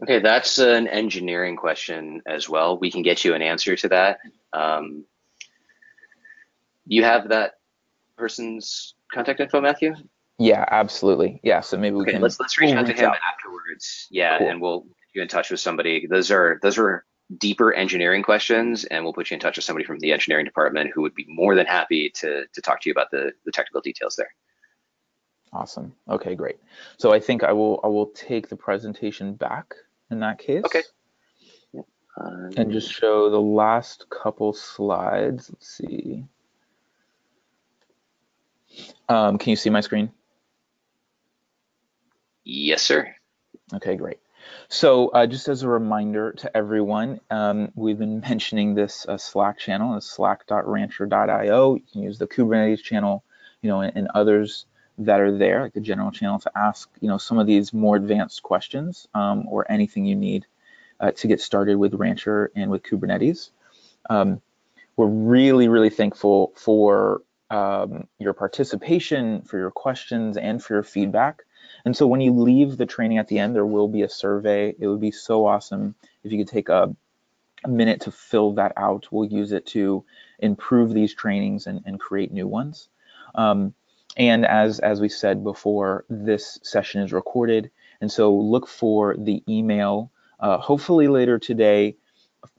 Okay, that's an engineering question as well. We can get you an answer to that. You have that person's contact info, Matthew? Yeah, absolutely. Yeah, so maybe Okay, let's reach we'll out to reach him out. afterwards. Yeah, Cool. and we'll get you in touch with somebody. Those are deeper engineering questions, and we'll put you in touch with somebody from the engineering department who would be more than happy to talk to you about the technical details there. Awesome. Okay, great. So I think I will take the presentation back in that Okay. case Yeah. and just show the last couple slides. Let's see. Can you see my screen? Yes, sir. Okay, great. So just as a reminder to everyone, we've been mentioning this Slack channel, slack.rancher.io. You can use the Kubernetes channel, and others that are there, like the general channel, to ask, some of these more advanced questions or anything you need to get started with Rancher and with Kubernetes. We're really, really thankful for your participation, for your questions, and for your feedback. And so when you leave the training at the end, there will be a survey. It would be so awesome if you could take a minute to fill that out. We'll use it to improve these trainings and create new ones. And as we said before, this session is recorded. And so look for the email, hopefully later today,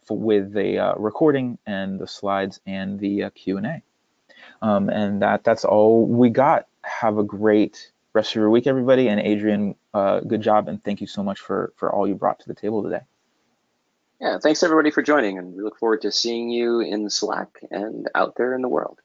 with the recording and the slides and the Q&A. And that's all we got. Have a great rest of your week, everybody. And Adrian, good job, and thank you so much for all you brought to the table today. Yeah, thanks everybody for joining, and we look forward to seeing you in Slack and out there in the world.